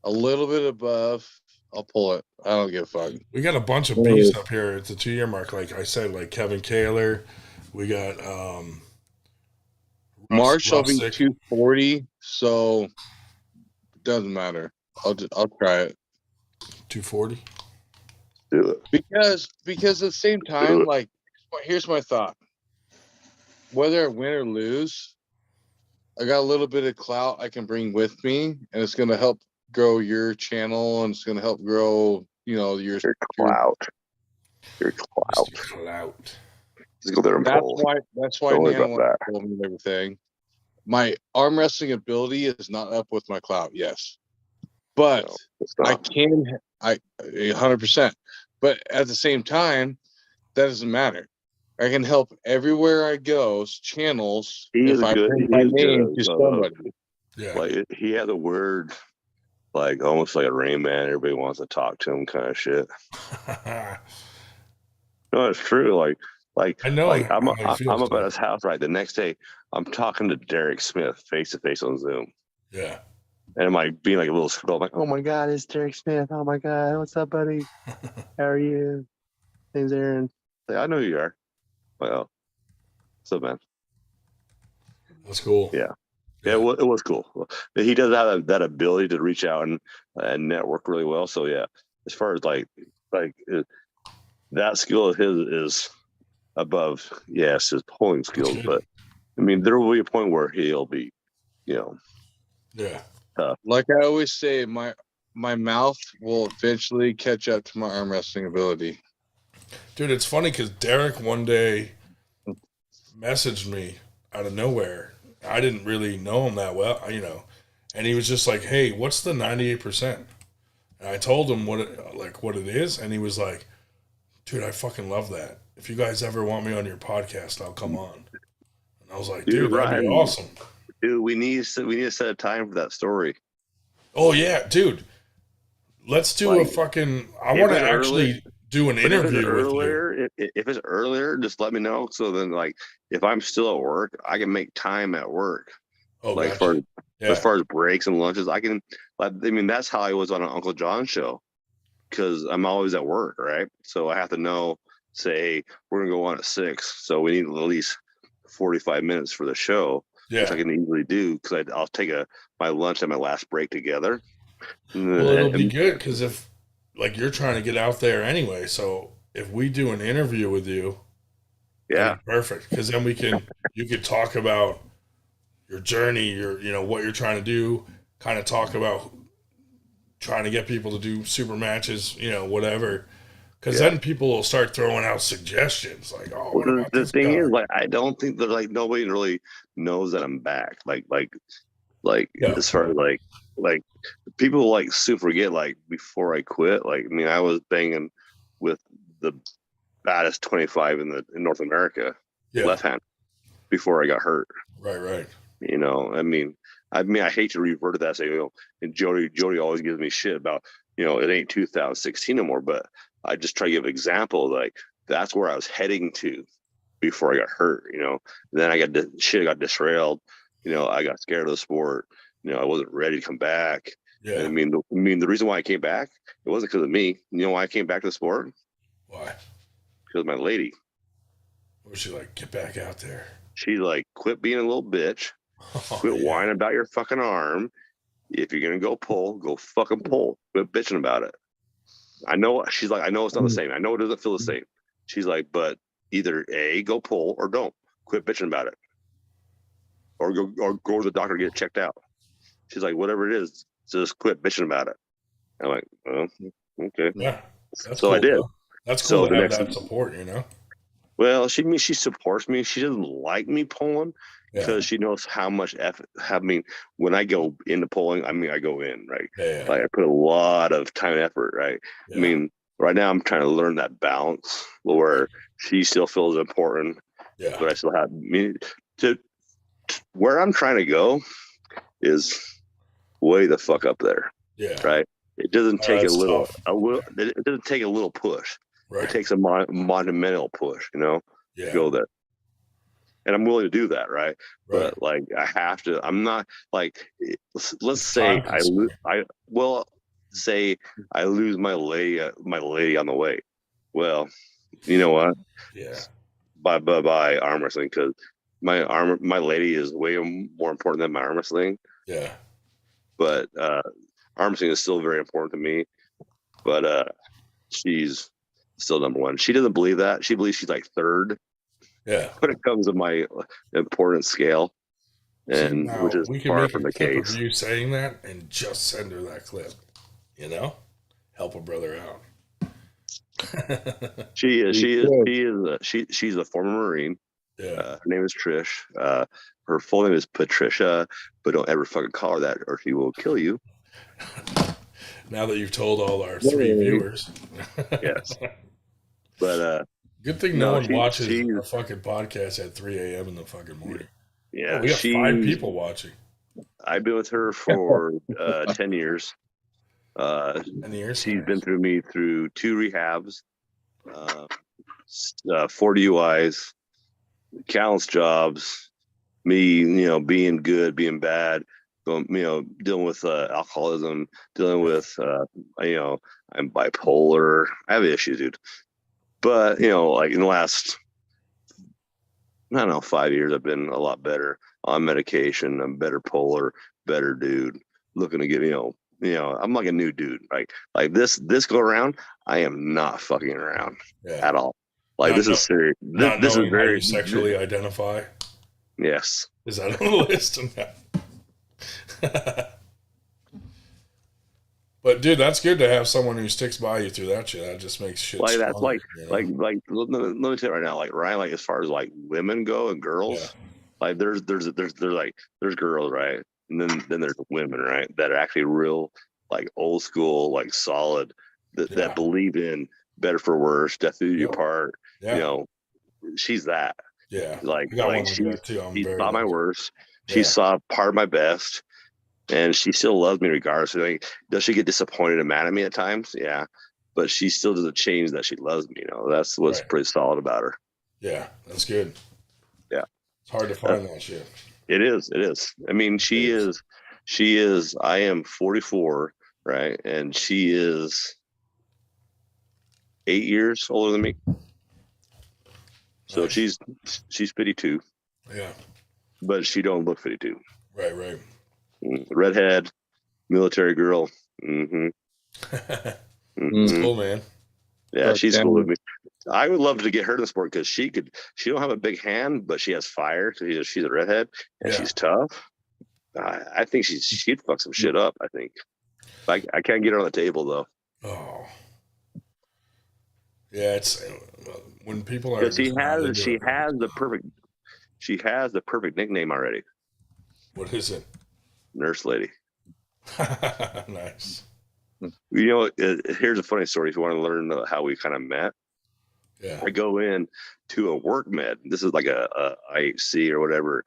a little bit above, I'll pull it. I don't give a fuck. We got a bunch of beasts up here at the 2-year mark. Like I said, like Kevin Kaler. We got March will be 240, so it doesn't matter. I'll try it. 240. Do it. Because at the same time, like, here's my thought. Whether I win or lose, I got a little bit of clout I can bring with me, and it's going to help grow your channel, and it's going to help grow, your clout. Your clout. Clout. Just go there and pull. That's why Nana wants to pull me and everything. My arm wrestling ability is not up with my clout, yes. But I 100%. But at the same time, that doesn't matter. I can help everywhere I go, channels, if I bring my name to somebody. Yeah. Like, he had a word, like, almost like a Rain Man. Everybody wants to talk to him kind of shit. No, it's true. Like I know. Like, I'm up at his house, right? The next day, I'm talking to Derek Smith face-to-face on Zoom. Yeah. And I'm like being like a little scroll, like, oh my God, it's Derek Smith. Oh my God, what's up, buddy? How are you? Name's Aaron. Like, I know who you are. Well, what's up, man? That's cool. Yeah, it was cool. He does have that ability to reach out and network really well. So yeah, as far as like that skill of his is above, yes, his pulling skills. But I mean, there will be a point where he'll be, yeah. Like I always say, my mouth will eventually catch up to my arm wrestling ability. Dude, it's funny because Derek one day messaged me out of nowhere. I didn't really know him that well, and he was just like, "Hey, what's the 98%?" And I told him what it is, and he was like, "Dude, I fucking love that. If you guys ever want me on your podcast, I'll come on." And I was like, "Dude, that'd be awesome." Dude, we need to set a time for that story. Oh yeah, dude. Let's do a fucking. I want to actually do an interview with you. If it's earlier, just let me know. So then, like, if I'm still at work, I can make time at work. Oh, like gotcha. as far as breaks and lunches, I can. I mean, that's how I was on an Uncle John show, because I'm always at work, right? So I have to know. Say, hey, we're gonna go on at 6, so we need at least 45 minutes for the show, which I can easily do because I'll take my lunch and my last break together. Well, it'll be good because if like you're trying to get out there anyway, so if we do an interview with you, yeah, perfect. Because then you could talk about your journey, what you're trying to do, kind of talk about trying to get people to do super matches, whatever. Because then people will start throwing out suggestions like, "Oh, what about the thing is, like, I don't think that like nobody really knows that I'm back. Like as far as like people like soon forget. Like before I quit, like I mean, I was banging with the baddest 25 in North America, left hand, before I got hurt. Right. I mean, I hate to revert to that. Say, and Jody always gives me shit about it ain't 2016 no more, but I just try to give an example, like that's where I was heading to before I got hurt, Then I got disrailed, I got scared of the sport, I wasn't ready to come back. Yeah. And the reason why I came back, it wasn't because of me. You know why I came back to the sport? Why? Because of my lady. What was she like? Get back out there. She's like, quit being a little bitch. Quit whining about your fucking arm. If you're gonna go pull, go fucking pull. Quit bitching about it. I know. She's like, I know it's not the same. I know it doesn't feel the same. She's like, but either A, go pull, or don't. Quit bitching about it. Or go to the doctor and get checked out. She's like, whatever it is, just quit bitching about it. I'm like, oh, okay. Yeah. That's so cool, I did. though. That's cool so to have that support, Well, she supports me. She doesn't like me pulling because she knows how much effort. When I go into pulling, I go in, right? Yeah. Like I put a lot of time and effort, right? Yeah. I mean, right now I'm trying to learn that balance where she still feels important, but I still have to where I'm trying to go is way the fuck up there. Yeah. Right. It doesn't take tough. It doesn't take a little push. Right. It takes a monumental push, to go there. And I'm willing to do that, right? But like I have to. I'm not like. Let's say I lose my lady on the way. Well, you know what? Yeah. Bye arm wrestling, because my lady is way more important than my arm wrestling. Yeah. But arm wrestling is still very important to me. But she's still number one. She doesn't believe that. She believes she's like third. Yeah. When it comes to my importance scale, and which is far from the case. Of you saying that and just send her that clip, help a brother out. She's a former Marine. Yeah. Her name is Trish. Her full name is Patricia, but don't ever fucking call her that or she will kill you. Now that you've told all our 3 viewers. Yes. But good thing no one watches our fucking podcast at 3 a.m. in the fucking morning. Yeah. We got 5 people watching. I've been with her for 10 years. 10 years? She's been through me through 2 rehabs, 4 DUIs, countless jobs, me, being good, being bad, dealing with alcoholism, dealing with, I'm bipolar. I have issues, dude. But, like in the last, 5 years, I've been a lot better on medication. I'm better polar, better dude, looking to get, I'm like a new dude. Like this go around, I am not fucking around at all. Like this is serious. This is very sexually identify. Yes. Is that on the list? But dude, that's good to have someone who sticks by you through that shit. That just makes shit like stronger, that's like let me tell you right now, like Ryan, like as far as like women go and girls, like there's girls, right? And then there's women, right, that are actually real, like old school, like solid, that believe in better for worse, death do you part. She's that. Yeah. Like she saw my worst. Yeah. She saw part of my best. And she still loves me regardless. Like, does she get disappointed and mad at me at times? Yeah. but she still doesn't change that she loves me. That's what's pretty solid about her. Yeah, that's good. Yeah, it's hard to find that shit. It is. I mean, she is. I am 44, right, and she is 8 years older than me. So nice. she's 52. Yeah, but she don't look 52. Right. Redhead, military girl. Mm-hmm. It's cool, man. Yeah, she's cool with me. I would love to get her in the sport because she don't have a big hand, but she has fire. She's a redhead and she's tough. I think she'd fuck some shit up. I think. I can't get her on the table though. Oh. Yeah, it's when people are. She has the perfect nickname already. What is it? Nurse lady. Nice. Here's a funny story. If you want to learn how we kind of met, I go in to a work med. This is like a IHC or whatever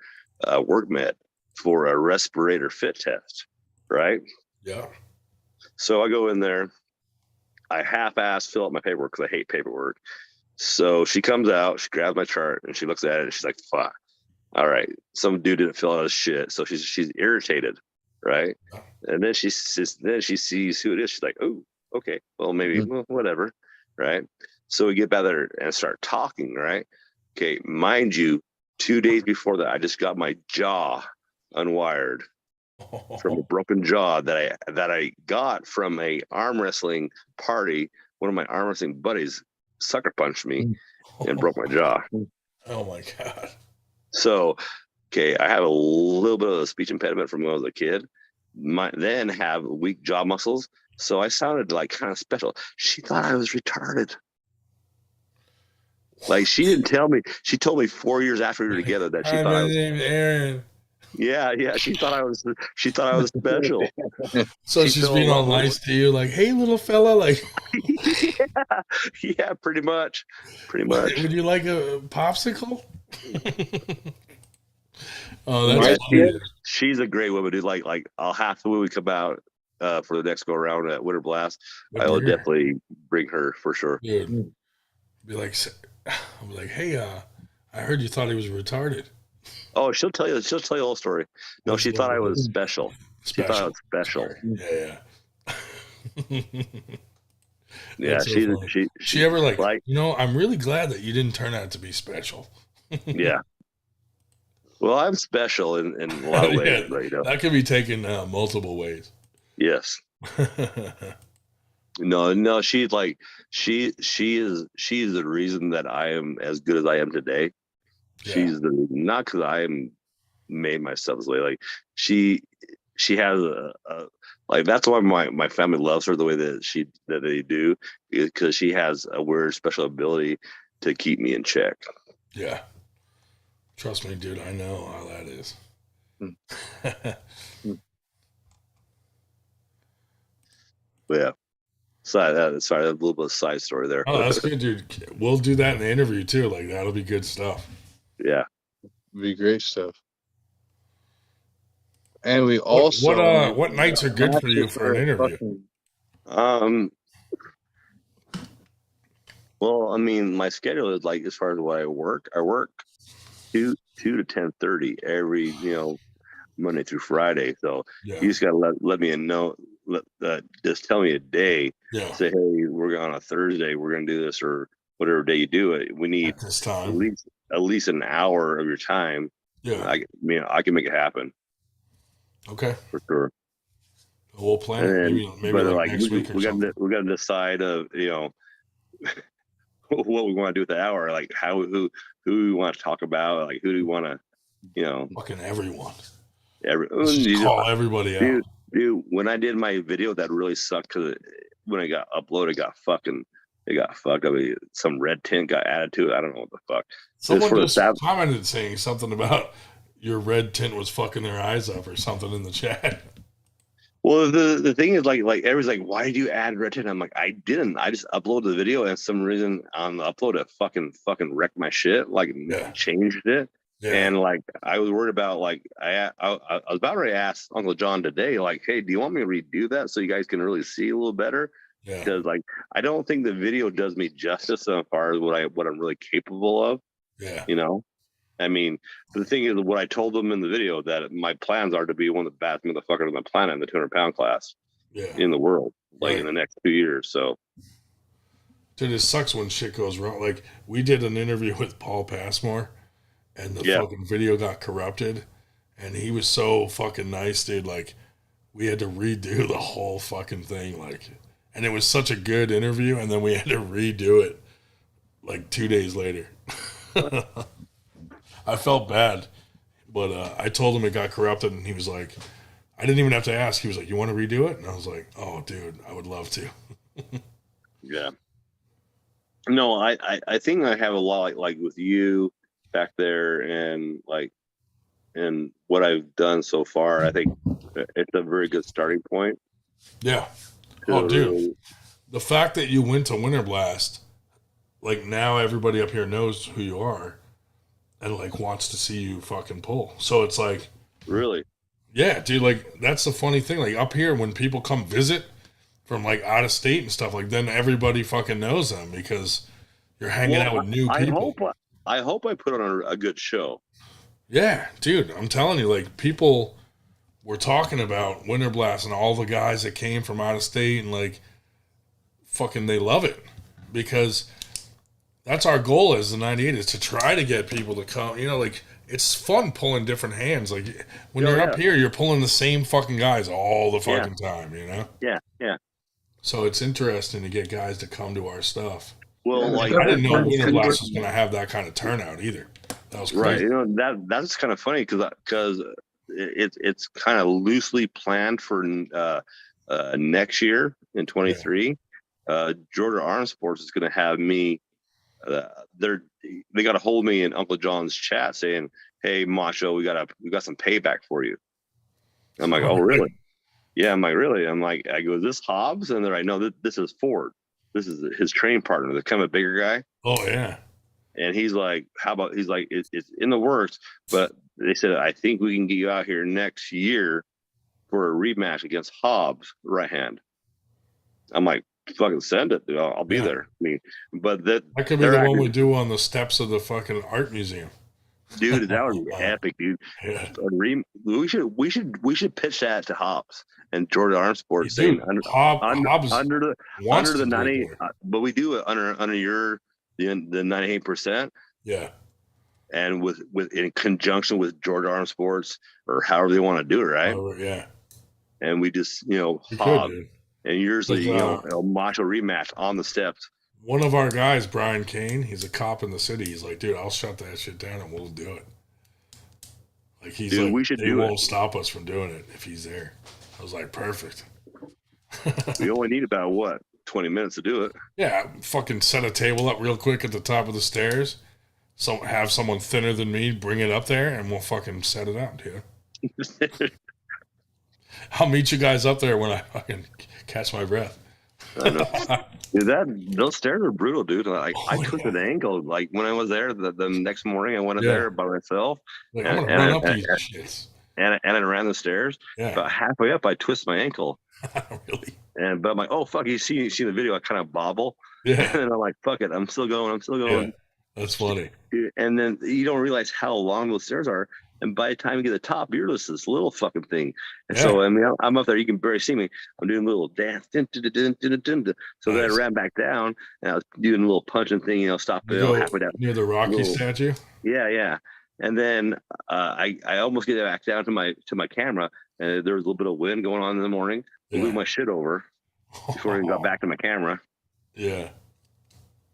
work med for a respirator fit test, right? Yeah. So I go in there. I half-ass fill out my paperwork because I hate paperwork. So she comes out, she grabs my chart, and she looks at it, and she's like, "Fuck! All right, some dude didn't fill out his shit." So she's irritated, right? And then she sees who it is. She's like, "Oh, okay, well maybe whatever," right? So we get back there and start talking, right? Okay, mind you, 2 days before that, I just got my jaw unwired from a broken jaw that I got from a arm wrestling party. One of my arm wrestling buddies sucker punched me and broke my jaw. Oh my God. So, okay, I have a little bit of a speech impediment from when I was a kid. Then have weak jaw muscles. So I sounded like kind of special. She thought I was retarded. Like she didn't tell me. She told me 4 years after we were together that she thought I was Aaron. Yeah. She thought I was special. So she's being all nice to you, like, "Hey, little fella," like. Yeah, pretty much. Would you like a popsicle? Oh, that's funny. She's a great woman, dude. Like I'll have to when we come out for the next go around at Winter Blast. I will definitely bring her for sure. Dude, I'll be like, "Hey, I heard you thought he was retarded." Oh, she'll tell you the whole story. No, she thought I was special. She thought I was special. Yeah. Yeah, so she ever like I'm really glad that you didn't turn out to be special. Yeah. Well, I'm special in a lot of ways, but, that can be taken multiple ways. Yes. No, she's like she is the reason that I am as good as I am today. Yeah. She's the reason, not because I am made myself this way. Like she has a like that's why my family loves her the way that they do, because she has a weird special ability to keep me in check. Yeah. Trust me, dude. I know how that is. Yeah. Sorry, that's a little bit of a side story there. Oh, that's good, dude. We'll do that in the interview too. Like that'll be good stuff. Yeah. It'll be great stuff. And we also what nights are good for you for an interview? Well, I mean, my schedule is like as far as what I work 2 to 10:30 every Monday through Friday. So you just gotta let me know. Just tell me a day. Yeah. Say, hey, we're on a Thursday. We're gonna do this, or whatever day you do it. We need at least an hour of your time. Yeah. I can make it happen. Okay. For sure. We'll plan it. Maybe like next week or something. We got to decide what we want to do with the hour, like who we want to talk about, like who do we want to, fucking everyone. Just call everybody out. Dude, when I did my video, that really sucked because when it got uploaded, it got fucked. I mean, some red tint got added to it. I don't know what the fuck. Someone just commented saying something about your red tint was fucking their eyes up or something in the chat. Well, the thing is, like everyone's like, why did you add red tint? I'm like, I didn't. I just uploaded the video, and for some reason on the upload, it fucking wrecked my shit. Like, changed it. Yeah. And like, I was worried about I was about to ask Uncle John today, like, hey, do you want me to redo that so you guys can really see a little better? Because like I don't think the video does me justice as far as what I'm really capable of. Yeah. You know, I mean, the thing is, what I told them in the video that my plans are to be one of the best motherfuckers on the planet in the 200-pound class in the world, like in the next 2 years. So, dude, it sucks when shit goes wrong. Like we did an interview with Paul Passmore, and the fucking video got corrupted, and he was so fucking nice, dude. Like we had to redo the whole fucking thing, like, and it was such a good interview, and then we had to redo it like 2 days later. I felt bad, but I told him it got corrupted, and he was like, I didn't even have to ask. He was like, "You want to redo it?" And I was like, "Oh, dude, I would love to." Yeah. No, I think I have a lot like with you back there, and like, and what I've done so far. I think it's a very good starting point. Yeah. Oh, dude, the fact that you went to Winter Blast, like now everybody up here knows who you are, and like wants to see you fucking pull. So it's like, really, yeah, dude. Like that's the funny thing. Like up here, when people come visit from like out of state and stuff, like then everybody fucking knows them because you're hanging out with new people. I hope I put on a good show. Yeah, dude, I'm telling you, like people were talking about Winter Blast and all the guys that came from out of state, and like fucking they love it because that's our goal as the 98 is to try to get people to come. You know, like it's fun pulling different hands. Like when you're up here, you're pulling the same fucking guys all the fucking time. You know? Yeah, yeah. So it's interesting to get guys to come to our stuff. Well, like I didn't know Winter Blast was going to have that kind of turnout either. That was crazy. Right. You know that's kind of funny because it's kind of loosely planned for next year in 23. Georgia Arm Sports is going to have me. They got a hold of me in Uncle John's chat saying, "Hey, Macho, we got some payback for you." I'm like, "Oh, really?" Yeah, I'm like, "Really?" I'm like, "I go, is this Hobbs?" And they're like, "No, this is Ford. This is his training partner, the kind of bigger guy." Oh yeah. And he's like, "How about?" He's like, "It's in the works," but they said, "I think we can get you out here next year for a rematch against Hobbs, right hand." I'm like, "Fucking send it, dude. I'll be there." I mean, but that could be the one we do on the steps of the fucking art museum. Dude, that would be epic, dude. Yeah. We should pitch that to Hobbs and Georgia Arm Sports, dude, saying Hobbs under the 90, but we do it under the 98%. Yeah. And with in conjunction with Georgia Arm Sports or however they want to do it, right? Yeah. And we just Hobbs and Yearsley, a macho rematch on the steps. One of our guys, Brian Kane, he's a cop in the city. He's like, "Dude, I'll shut that shit down and we'll do it." Like he's like, they won't stop us from doing it if he's there. I was like, perfect. We only need about 20 minutes to do it. Yeah, fucking set a table up real quick at the top of the stairs. So have someone thinner than me bring it up there, and we'll fucking set it out, dude. I'll meet you guys up there when I fucking catch my breath. I know. Dude, those stairs are brutal, dude. Like I twisted an ankle. Like when I was there the next morning, I went up there by myself, like, I'm gonna run up these shits. And I ran the stairs. Yeah. About halfway up, I twist my ankle. Really? But I'm like, oh fuck! You see the video? I kind of bobble. Yeah. And I'm like, fuck it, I'm still going. Yeah. That's funny. And then you don't realize how long those stairs are. And by the time you get to the top, you're just this little fucking thing. And so, I mean, I'm up there. You can barely see me. I'm doing a little dance. So then I ran back down, and I was doing a little punching thing, stop halfway down. Near the Rocky statue? Yeah, yeah. And then I almost get back down to my camera, and there was a little bit of wind going on in the morning. Blew my shit over before I even got back to my camera. Yeah.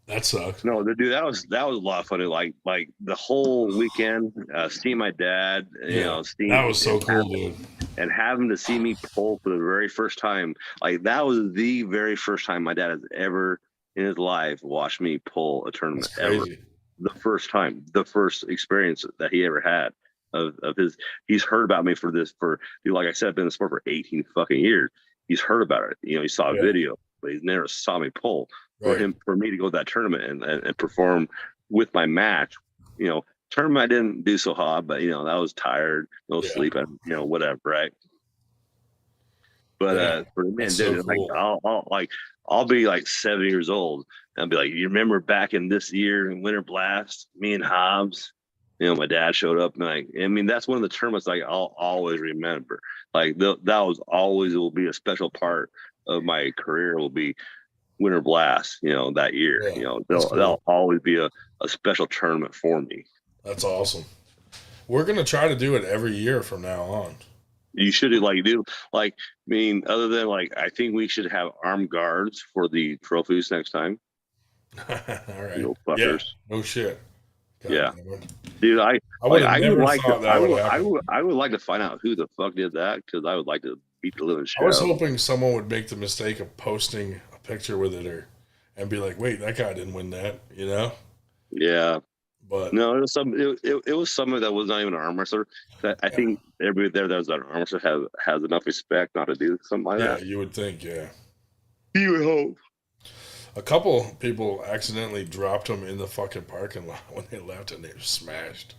That sucks. No, dude, that was a lot of fun. Like the whole weekend, seeing my dad, that was so cool, dude. And having to see me pull for the very first time, like that was the very first time my dad has ever in his life watched me pull a tournament ever. The first time, the first experience that he ever had of his. He's heard about me for like I said, I've been in the sport for 18 fucking years. He's heard about it. He saw a video, but he never saw me pull. For me to go to that tournament and perform with my match, tournament I didn't do so hot, but I was tired, no sleep, and whatever, right? But for me, that's dude, so cool. I'll be like 70 years old, and I'll be like, you remember back in this year in Winter Blast, me and Hobbs, my dad showed up, and like, I mean, that's one of the tournaments like I'll always remember. Like that was always, it will be a special part of my career. Will be Winter Blast, that year. Yeah, They'll always be a special tournament for me. That's awesome. We're gonna try to do it every year from now on. You should other than I think we should have armed guards for the trophies next time. All right. Fuckers. Yeah. No shit. God, yeah, man. dude. I would like to find out who the fuck did that, because I would like to beat the living shit. I was hoping someone would make the mistake of posting a picture with it and be like, "Wait, that guy didn't win that," Yeah. But no, it was someone that was not even an arm wrestler. That I think everybody there that was an arm wrestler has enough respect not to do something like that. Yeah, you would think, yeah. You would hope. A couple people accidentally dropped him in the fucking parking lot when they left, and they were smashed.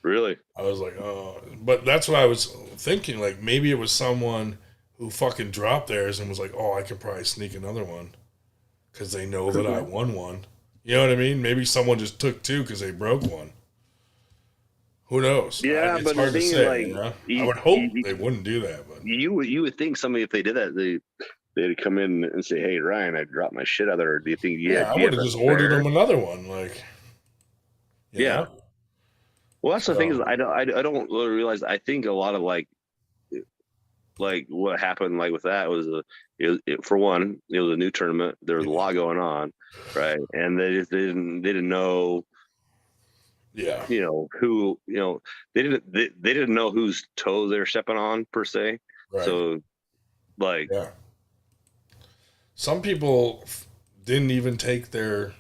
Really? I was like, oh, but that's what I was thinking. Like, maybe it was someone who fucking dropped theirs and was like, oh, I could probably sneak another one because they know that I won one. You know what I mean? Maybe someone just took two because they broke one. Who knows? Yeah, it's but hard the to thing say. is, I would hope they wouldn't do that. But you would think somebody, if they did that, they'd come in and say, "Hey, Ryan, I dropped my shit out there." Or do you think? Yeah, I would have just ordered them another one. Yeah. know? Well, that's the thing is, I don't really realize. I think a lot of what happened with that was for one, it was a new tournament. There was a lot going on, right? And they didn't know. Yeah. Who they didn't know whose toes they were stepping on per se. Right. So yeah. Some people didn't even take their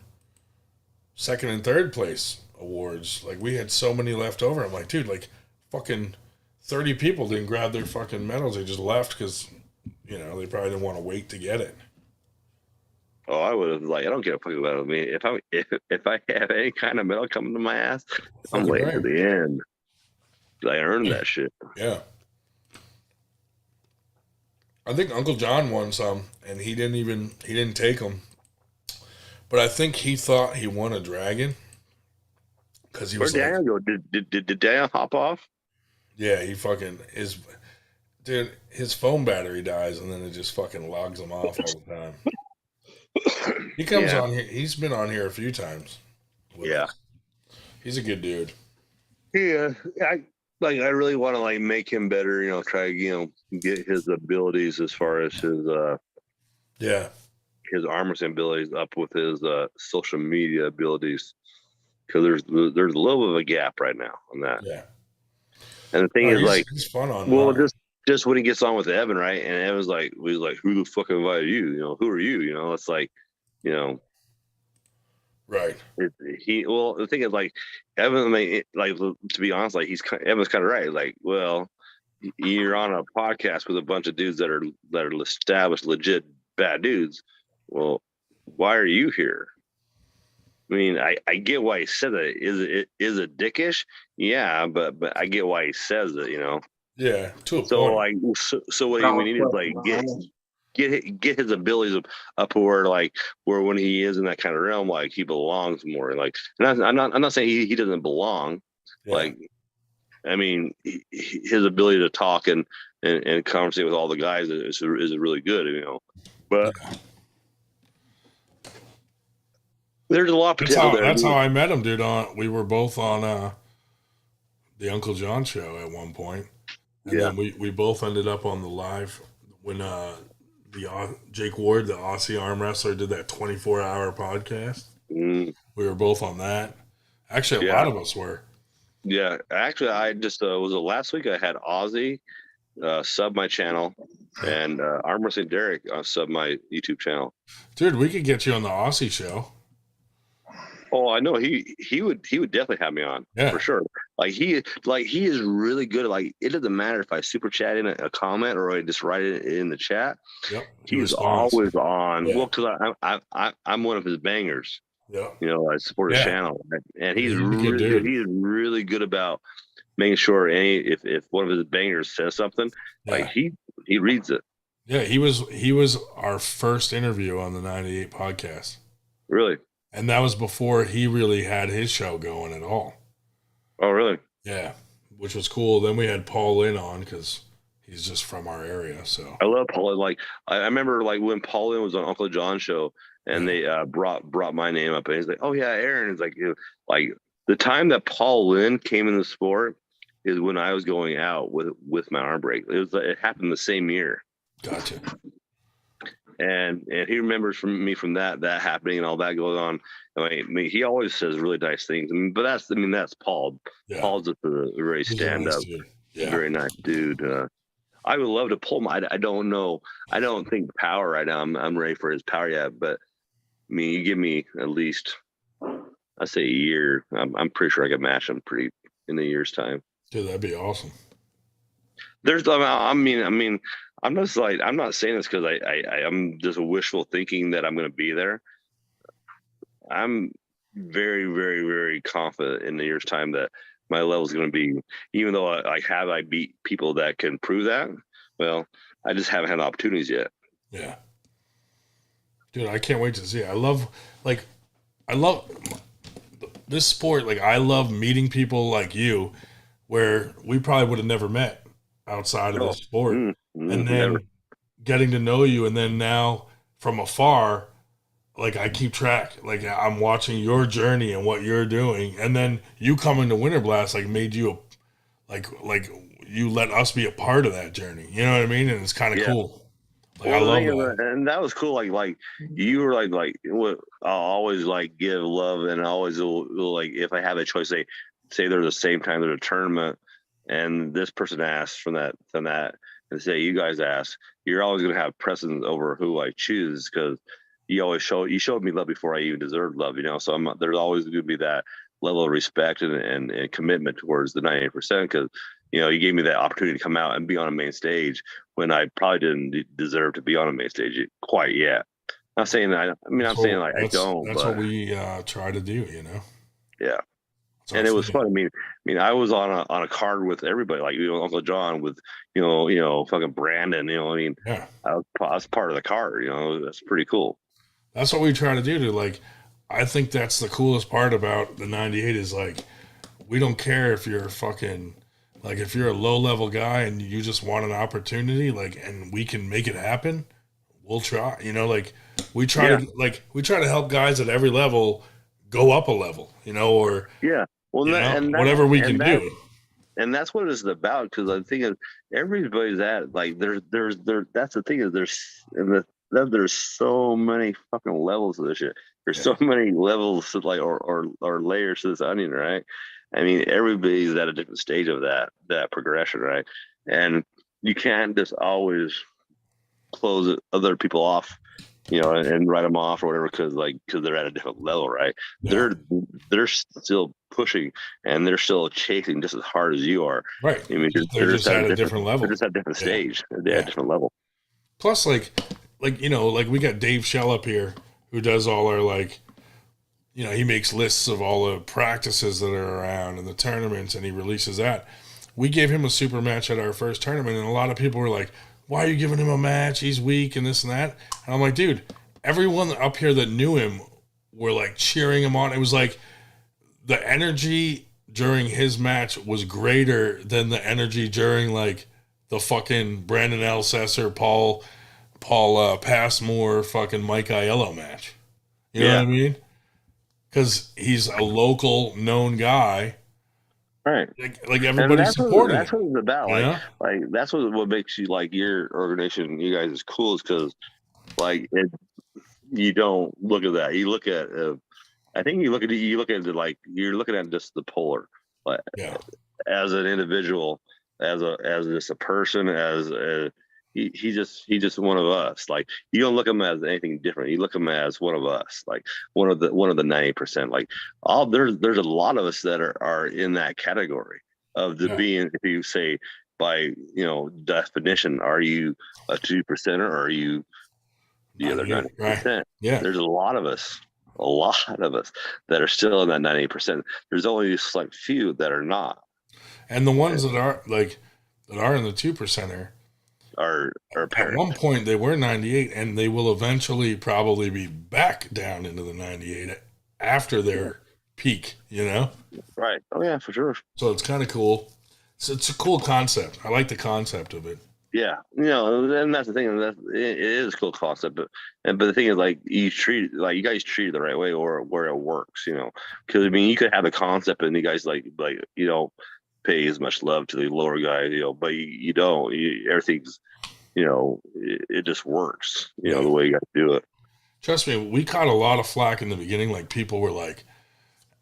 second and third place awards. Like, we had so many left over. I'm like, dude, fucking 30 people didn't grab their fucking medals. They just left because, they probably didn't want to wait to get it. Oh, I would have I don't give a fuck about it. I mean, if I have any kind of medal coming to my ass, I'm waiting to the end. I earned that shit. Yeah. I think Uncle John won some, and he didn't take them. But I think he thought he won a dragon because he was. Where'd Daniel go? Did Daniel hop off? Yeah, he fucking is. Dude, his phone battery dies, and then it just fucking logs him off all the time. He comes on here. He's been on here a few times. Yeah, he's a good dude. Yeah, I really want to make him better. Try get his abilities as far as his his arm wrestling abilities up with his social media abilities, because there's a little bit of a gap right now on that. Yeah. And the thing is, he's fun on. Just when he gets on with Evan, right? And Evan's was like, "Who the fuck invited you? Who are you? It's right." The thing is, Evan, to be honest, Evan's kind of right. Well, you're on a podcast with a bunch of dudes that are established, legit bad dudes. Well, why are you here? I mean, I get why he said that. Is it dickish? Yeah, but I get why he says it. Yeah, to a point. So what we need is get his abilities up where when he is in that kind of realm, he belongs more. And I'm not saying he doesn't belong. Yeah. I mean, his ability to talk and conversate with all the guys is really good. But. Yeah. There's a lot of potential there. That's how I met him, dude. We were both on the Uncle John show at one point. And then we both ended up on the live when Jake Ward, the Aussie arm wrestler, did that 24-hour podcast. We were both on that. Actually, a lot of us were. Yeah. Actually, I just was it last week I had Aussie sub my channel, and Arm Wrestling Derek sub my YouTube channel. Dude, we could get you on the Aussie show. Oh, I know he would definitely have me on for sure. He is really good at it doesn't matter if I super chat in a comment or I just write it in the chat. Yep. He's always on. Yeah. Well, because I'm one of his bangers. Yeah. I support his channel, and he's really good about making sure if one of his bangers says something, he reads it. Yeah, he was our first interview on the 98 podcast. Really? And that was before he really had his show going at all. Oh, really? Yeah, which was cool. Then we had Paul Lynn on because he's just from our area. So I love Paul Lynn. Like I remember like when Paul Lynn was on Uncle John's show and they brought my name up and he's like, oh yeah, Aaron. It's like, like the time that Paul Lynn came in the sport is when I was going out with my arm break. It happened the same year. Gotcha. And he remembers from that happening and all that going on. I mean, he always says really nice things. But that's Paul. Yeah. Paul's just a very stand up, very nice dude. I would love to pull him. I don't know. I don't think power right now. I'm ready for his power yet. But I mean, you give me at least, I say a year. I'm pretty sure I could match him pretty in a year's time. Dude, that'd be awesome. I'm just like, I'm not saying this because I'm just wishful thinking that I'm going to be there. I'm very, very, very confident in the year's time that my level is going to be, even though I beat people that can prove that. Well, I just haven't had the opportunities yet. Yeah. Dude, I can't wait to see it. I love this sport. Like, I love meeting people like you where we probably would have never met outside of the sport. And then getting to know you, and then now from afar, like I keep track, like I'm watching your journey and what you're doing, and then you coming to Winter Blast like made you like you let us be a part of that journey. You know what I mean? And it's kind of cool. Like, I love that. And that was cool. Like you were like what I'll always like give love, and I always will like if I have a choice, say they're the same time there's a tournament, and this person asks from that. And say you guys ask, you're always going to have precedence over who I choose because you showed me love before I even deserved love, so there's always going to be that level of respect and commitment towards the 98% because you gave me that opportunity to come out and be on a main stage when I probably didn't deserve to be on a main stage quite yet. Not saying that I don't. That's what we try to do, Yeah. And it was fun. I mean, I was on a card with everybody, like Uncle John with fucking Brandon. I was part of the card. That's pretty cool. That's what we try to do. I think that's the coolest part about the 98 is like we don't care if you're if you're a low level guy and you just want an opportunity, and we can make it happen. We'll try. We try to help guys at every level go up a level. Or whatever we can do. And that's what it's about because I think everybody's at that's the thing is there's so many fucking levels of this shit. There's so many levels or layers to this onion, right? I mean, everybody's at a different stage of that progression, right? And you can't just always close other people off, and write them off or whatever because they're at a different level, right? Yeah. They're still pushing and they're still chasing just as hard as you are. Right. I mean, they're just at a different level. They're just at a different stage. They're at a different level. Plus, we got Dave Shell up here who does all our he makes lists of all the practices that are around and the tournaments, and he releases that. We gave him a super match at our first tournament, and a lot of people were like, why are you giving him a match? He's weak and this and that. And I'm like, dude, everyone up here that knew him were cheering him on. It was like the energy during his match was greater than the energy during the fucking Brandon Elsesser, Paul Passmore, fucking Mike Aiello match. You know what I mean? Because he's a local known guy. Right. Everybody's supporting. That's what it's about. That's what makes you your organization, you guys is cool is because you don't look at that. You look at I think you look at it you're looking at just the polar. As an individual, as just a person, he's just one of us. You don't look at him as anything different. You look at him as one of us, one of the 90%. There's a lot of us that are in that category of being. If you say by definition, are you a 2%er or are you the other 90%? Right. Yeah, there's a lot of us that are still in that 90%. There's only a select few that are not, and the ones that are in the 2%er. are At apparent. one point, they were 98, and they will eventually probably be back down into the 98 after their peak, you know? Right. Oh yeah, for sure. So it's kind of cool. So it's a cool concept. I like the concept of it. Yeah, and that's the thing. That it is a cool concept, but the thing is, like, you guys treat it the right way, or where it works, because I mean, you could have a concept and you guys pay as much love to the lower guys, but you don't. Everything's, it just works, Yeah. the way you guys do it. Trust me, we caught a lot of flack in the beginning. Like, people were like,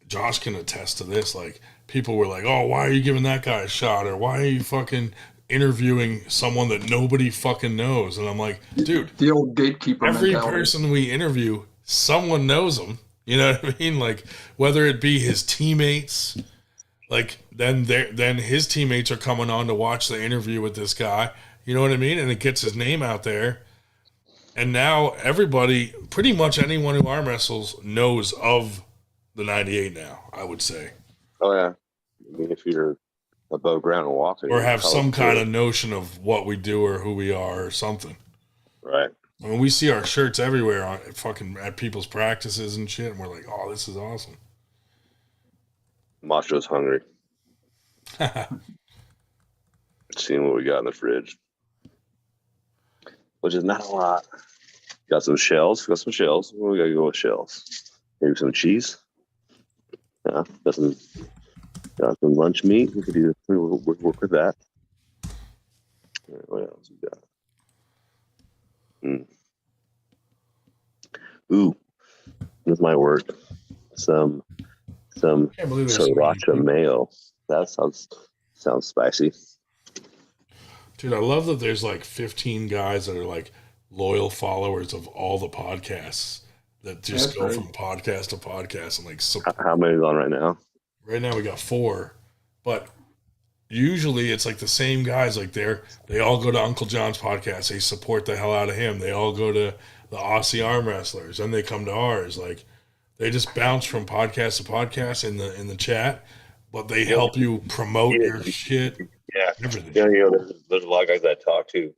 Josh can attest to this. Like, people were like, "Oh, why are you giving that guy a shot?" Or, "Why are you fucking interviewing someone that nobody fucking knows?" And I'm like, dude, the old gatekeeper every mentality. person we interview, someone knows him. You know what I mean? Like, whether it be his teammates, like then his teammates are coming on to watch the interview with this guy. You know what I mean? And it gets his name out there. And now everybody, pretty much anyone who arm wrestles, knows of the 98 now, I would say. Oh yeah, I mean, if you're above ground and walking, or have some kind of notion of what we do or who we are or something. Right. I mean, we see our shirts everywhere at people's practices and shit, and we're like, "Oh, this is awesome." Macho's hungry. Seeing what we got in the fridge, which is not a lot. Got some shells. We gotta go with shells. Maybe some cheese. Yeah, got some lunch meat. We could work with that. What else we got? Ooh, this might work. Some sriracha mayo. That sounds spicy. Dude, I love that there's like 15 guys that are like loyal followers of all the podcasts that just go from podcast to podcast and like. How many is on right now? Right now we got 4, but usually it's like the same guys. Like they all go to Uncle John's podcast. They support the hell out of him. They all go to the Aussie Arm Wrestlers, and they come to ours. Like, they just bounce from podcast to podcast in the chat, but they help you promote your shit. Yeah, everything. There's a lot of guys that I talk to.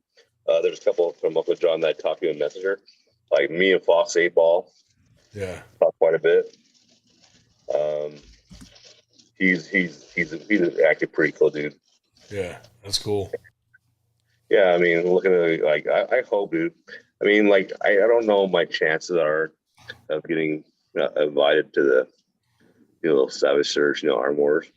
There's a couple from Uncle John that I talk to in Messenger, like me and Fox 8 Ball. Yeah, talk quite a bit. He's actually pretty cool dude. Yeah, that's cool. Yeah, I mean, looking at it, like, I hope, dude. I mean, like, I don't know my chances are of getting invited to the Savage Surge, Arm Wars.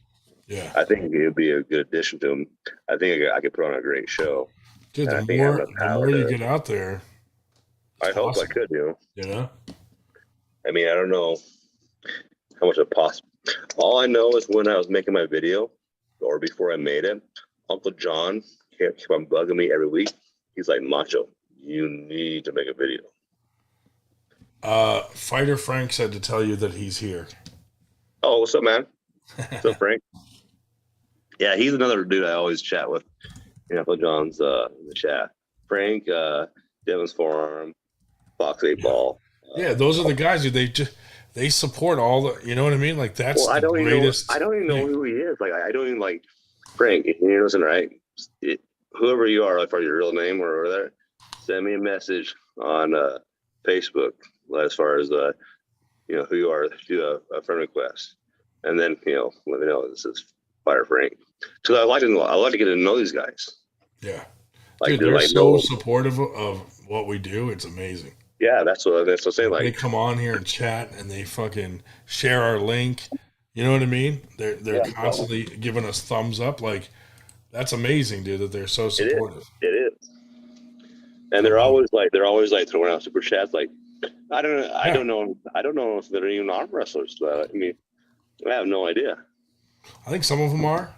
Yeah, I think it would be a good addition to him. I think I could put on a great show. Dude, the more you get out there, I hope awesome. I could, You know? I mean, I don't know how much it possible. All I know is when I was making my video, or before I made it, Uncle John kept on bugging me every week. He's like, "Macho, you need to make a video." Fighter Frank said to tell you that he's here. Oh, what's up, man? What's up, Frank? Yeah, he's another dude I always chat with. Uncle John's in the chat. Frank, Devin's Forearm, Fox 8 Ball. Yeah, those are the guys who they support all the. You know what I mean? Like, that's the greatest. I don't even know who he is. Like, I don't even like Frank. If you're listening, right? Whoever you are, like, for your real name or whatever, send me a message on Facebook as far as who you are. Do a friend request, and then let me know this is Fire Frank. Because I like to get to know these guys. Yeah, like, dude, they're so supportive of what we do. It's amazing. Yeah, that's what I'm saying. Like, they come on here and chat, and they fucking share our link. You know what I mean? They're constantly giving us thumbs up. Like, that's amazing, dude. That they're so supportive. It is. And they're always throwing out super chats. Like, I don't know if they're even arm wrestlers. I mean, I have no idea. I think some of them are,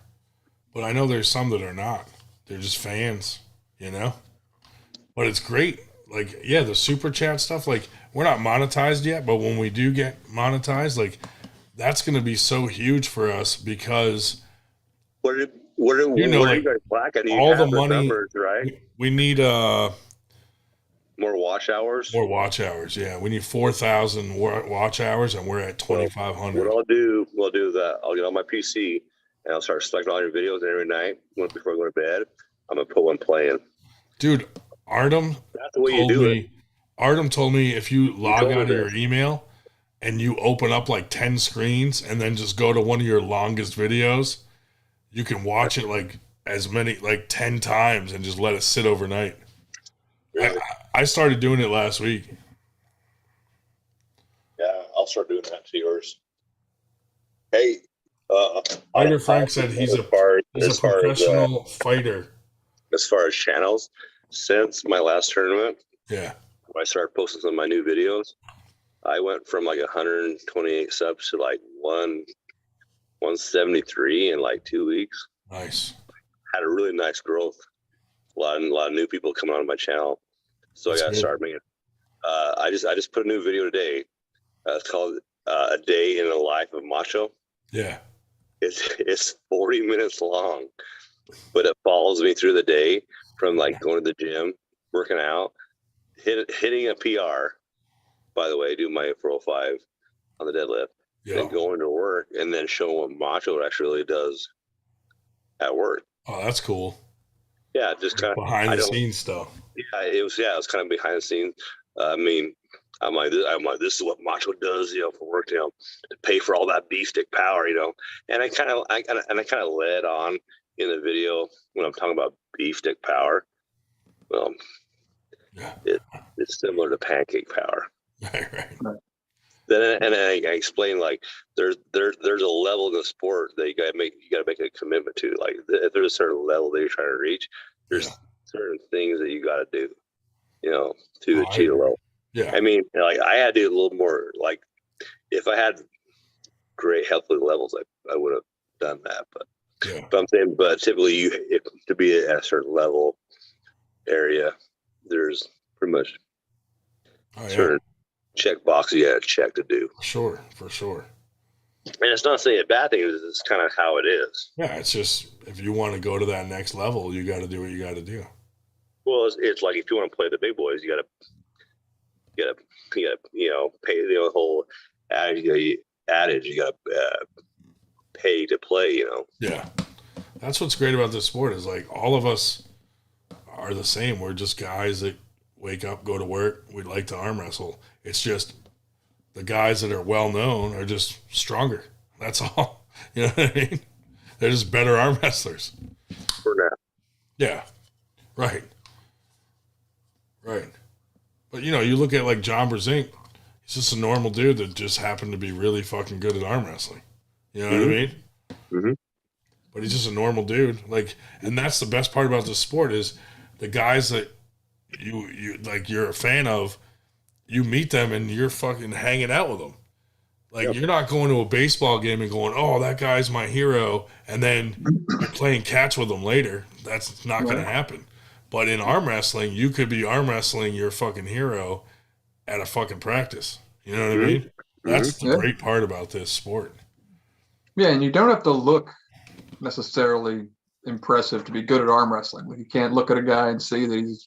but I know there's some that are not. They're just fans, But it's great. Like, yeah, the super chat stuff, like, we're not monetized yet, but when we do get monetized, like, that's going to be so huge for us because what are you guys lacking? All the money, numbers, right? We need more watch hours. More watch hours, yeah. We need 4,000 watch hours, and we're at 2,500. What we'll do that. I'll get on my PC and I'll start selecting all your videos every night before I go to bed. I'm gonna put one playing. Dude, Artem That's the way you told do it. me. Artem told me if you log told me out of your this. email and you open up like 10 screens and then just go to one of your longest videos, you can watch it like as many, like 10 times and just let it sit overnight. Really? I started doing it last week. Yeah, I'll start doing that to yours. Hey, Fighter Frank said he's a professional fighter. as far as channels, since my last tournament, Yeah. when I started posting some of my new videos, I went from like 128 subs to like 173 in like 2 weeks. Nice. Had a really nice growth. A lot of new people coming on my channel. So That's I got to good. start making. I just put a new video today. It's called "A Day in the Life of Macho." Yeah. It's 40 minutes long, but it follows me through the day from like going to the gym, working out, hitting a PR. By the way, do my 405 on the deadlift, then going to work, and then showing what Macho actually really does at work. Oh, that's cool. Yeah, just kind of behind the scenes stuff. Yeah, it was kind of behind the scenes. I mean, I'm like, this is what Macho does, for work, to pay for all that beef stick power, And I kind of led on in the video when I'm talking about beef stick power. Well, it's similar to pancake power. Right. Then I explain like there's a level in the sport that you gotta make a commitment to. Like if there's a certain level that you're trying to reach, there's certain things that you got to do, to achieve a level. Yeah. I mean, like I had to do a little more. Like if I had great healthy levels, I would have done that. But I'm saying, typically to be at a certain level area, there's pretty much certain check boxes you got to check to do. For sure. And it's not saying a bad thing. It's kind of how it is. Yeah, it's just if you want to go to that next level, you got to do what you got to do. Well, it's like if you want to play the big boys, you got to pay the whole adage. You got to pay to play. Yeah, that's what's great about this sport is like all of us are the same. We're just guys that wake up, go to work. We'd like to arm wrestle. It's just the guys that are well known are just stronger. That's all. You know what I mean? They're just better arm wrestlers. For now. Yeah. Right. But you look at like John Brzezinski, he's just a normal dude that just happened to be really fucking good at arm wrestling. You know what I mean? Mm-hmm. But he's just a normal dude. Like, and that's the best part about this sport is the guys that you like you're a fan of, you meet them and you're fucking hanging out with them. Like you're not going to a baseball game and going, "Oh, that guy's my hero," and then you're playing catch with them later. That's not going to happen. But in arm wrestling, you could be arm wrestling your fucking hero at a fucking practice. You know what I mean? That's the great part about this sport. Yeah, and you don't have to look necessarily impressive to be good at arm wrestling. Like you can't look at a guy and see that he's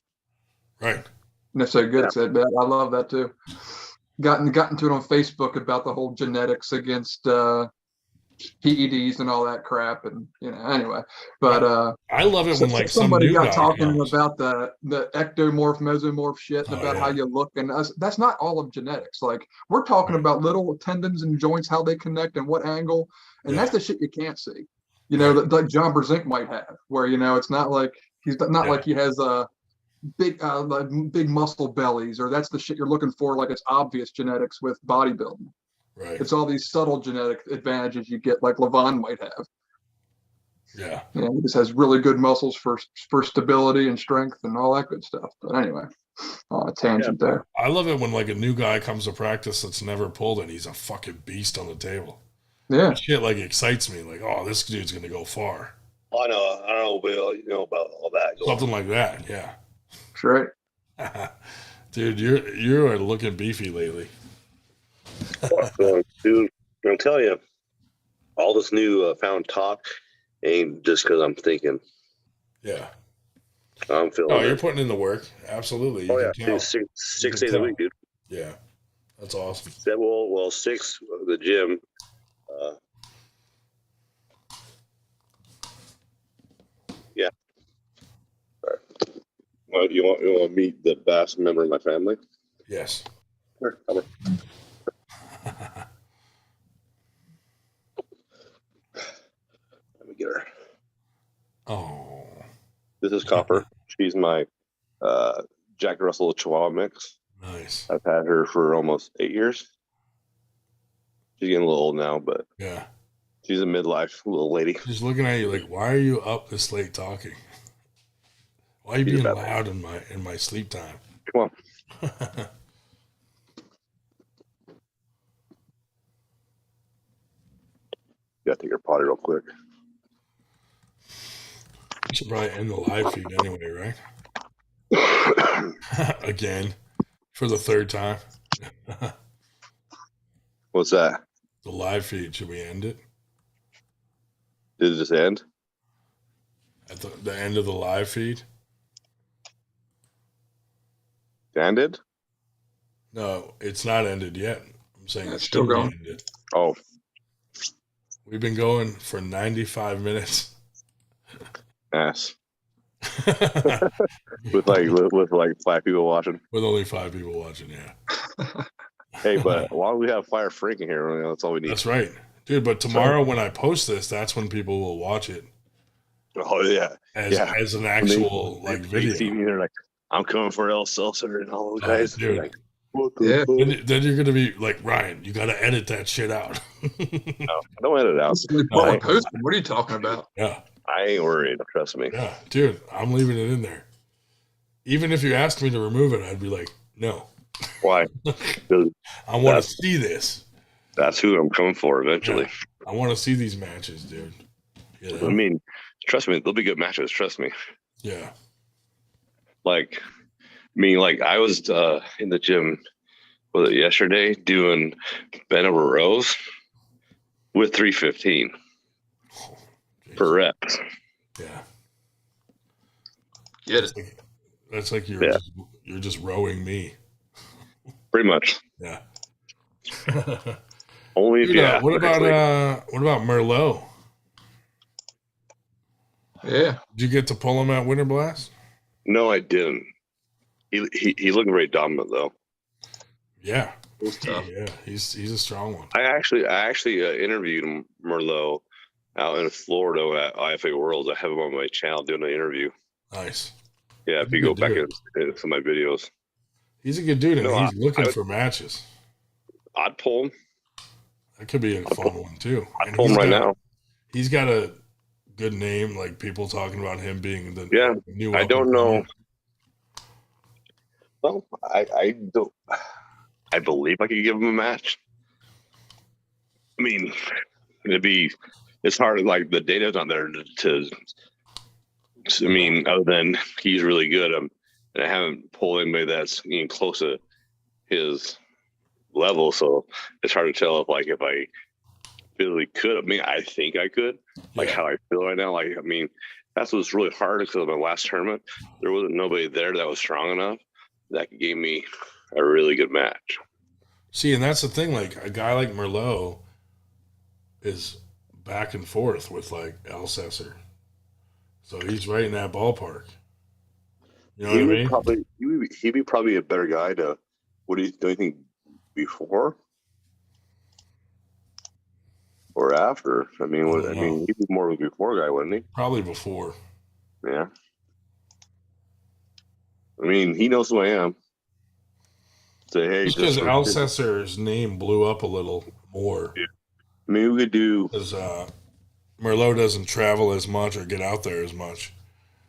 necessarily good at it. But I love that too. Gotten to it on Facebook about the whole genetics against PEDs and all that crap, and anyway. But I love it when like somebody some new got guy talking comes. about the ectomorph, mesomorph shit, and about how you look, and that's not all of genetics. Like we're talking about little tendons and joints, how they connect and what angle, and that's the shit you can't see. That like John Brzezinski might have, where it's not like he's not like he has a big muscle bellies, or that's the shit you're looking for. Like it's obvious genetics with bodybuilding. Right. It's all these subtle genetic advantages you get, like Levon might have. Yeah. He just has really good muscles for stability and strength and all that good stuff. But anyway, on a tangent there. I love it when like a new guy comes to practice that's never pulled it. He's a fucking beast on the table. Yeah. That shit like excites me. Like, oh, this dude's gonna go far. I don't know, Bill. You know about all that. Something like that. Yeah. That's right. Dude, you are looking beefy lately. Dude, I'm telling you, all this new found talk ain't just because I'm thinking. Yeah. I'm feeling. Oh, you're putting in the work. Absolutely. You can tell. Six days a week, dude. Yeah. That's awesome. Well, 6 the gym. Yeah. You want to meet the best member of my family? Yes. Sure, come on. Let me get her. Oh. This is Copper. She's my Jack Russell Chihuahua mix. Nice. I've had her for almost 8 years. She's getting a little old now, but yeah, she's a midlife little lady. She's looking at you like, why are you up this late talking? Why are you being loud in my sleep time? Come on. You gotta take your potty real quick. You should probably end the live feed anyway, right? Again, for the third time. What's that? The live feed. Should we end it? Did it just end? At the end of the live feed? Ended? No, it's not ended yet. I'm saying it's still going. Ended. Oh. We've been going for 95 minutes. Yes. with like 5 people watching. With only 5 people watching, yeah. Hey, but while we have Fire Frank in here, that's all we need. That's right. Dude, but tomorrow when I post this, that's when people will watch it. Oh yeah. As an actual video. They see me, they're like, I'm coming for El Seltzer and all those guys. Dude. Like, then you're gonna be like, Ryan, you gotta edit that shit out. No, don't edit it out. What are you talking about? Yeah. I ain't worried, trust me. Yeah, dude, I'm leaving it in there. Even if you asked me to remove it, I'd be like, no. Why? I want to see this. That's who I'm coming for eventually. Yeah, I want to see these matches, dude. You know? I mean, trust me, they'll be good matches. Trust me. Yeah. Like I was in the gym, was it yesterday, doing bent over rows with 315 per rep. Yeah. Get it. That's like you're just rowing me. Pretty much. Yeah. Only if you ask. What about Merlot? Yeah. Did you get to pull him at Winter Blast? No, I didn't. He looked very dominant though. Yeah. He's tough. Yeah, he's a strong one. I actually interviewed Merlot out in Florida at IFA Worlds. I have him on my channel doing an interview. Nice. Yeah, if you go back into some of my videos. He's a good dude, and he's looking for matches. I'd pull him. That could be a fun one too. I'd pull him right now. He's got a good name, like people talking about him being the new. I don't know. Well, I don't. I believe I could give him a match. I mean, it's hard. Like the data's not there to. I mean, other than he's really good, and I haven't pulled anybody that's even close to his level, so it's hard to tell if I really could. I mean, I think I could. Like how I feel right now. Like, I mean, that's what's really hard because of my last tournament. There wasn't nobody there that was strong enough that could give me a really good match. See, and that's the thing. Like a guy like Merlot is back and forth with like Alcesser. So he's right in that ballpark. You know what I mean? He'd be probably a better guy to. What do you think before or after? I mean, he'd be more of a before guy, wouldn't he? Probably before. Yeah. I mean, he knows who I am. Say, hey, just because Alcesser's name blew up a little more. Yeah. I mean, we could do because Merlot doesn't travel as much or get out there as much.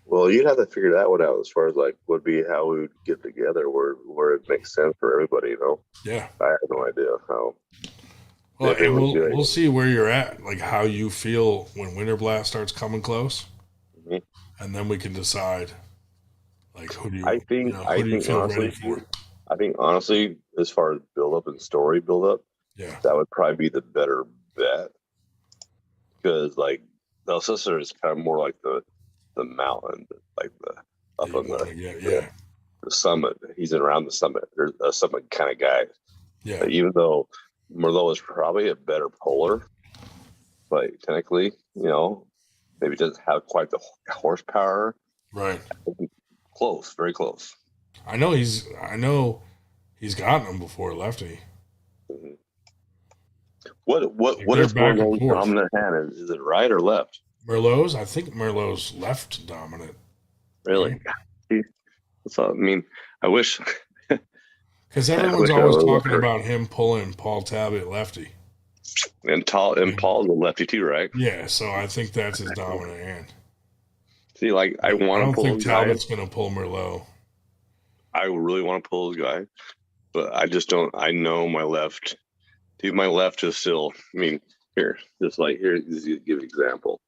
Well, you'd have to figure that one out as far as like would be how we would get together where it makes sense for everybody, you know? Yeah. I have no idea how. Well, and we'll see where you're at, like how you feel when Winter Blast starts coming close, and then we can decide. Like who do you? Feel honestly, ready for? I think honestly, as far as build up and story build up, that would probably be the better bet. Because like the sister is kind of more like the mountain, like the up on the summit. He's around the summit. There's a summit kind of guy. Yeah. But even though Merlot is probably a better polar, but technically, you know, maybe doesn't have quite the horsepower. Right. close, very close. I know he's gotten him before lefty. Mm-hmm. What Like is back and Merlot's forth. dominant hand? Is it right or left? Merlot's? I think Merlot's left dominant. Really? Right? So, I mean, I wish. Because everyone's always talking about him pulling Paul Talbot lefty. And Paul's a lefty too, right? Yeah, so I think that's his dominant hand. See, like I don't think Talbot's going to pull Merlot. I really want to pull his guy, but I just don't. I know my left. Dude, my left is still. I mean, here, just give an example.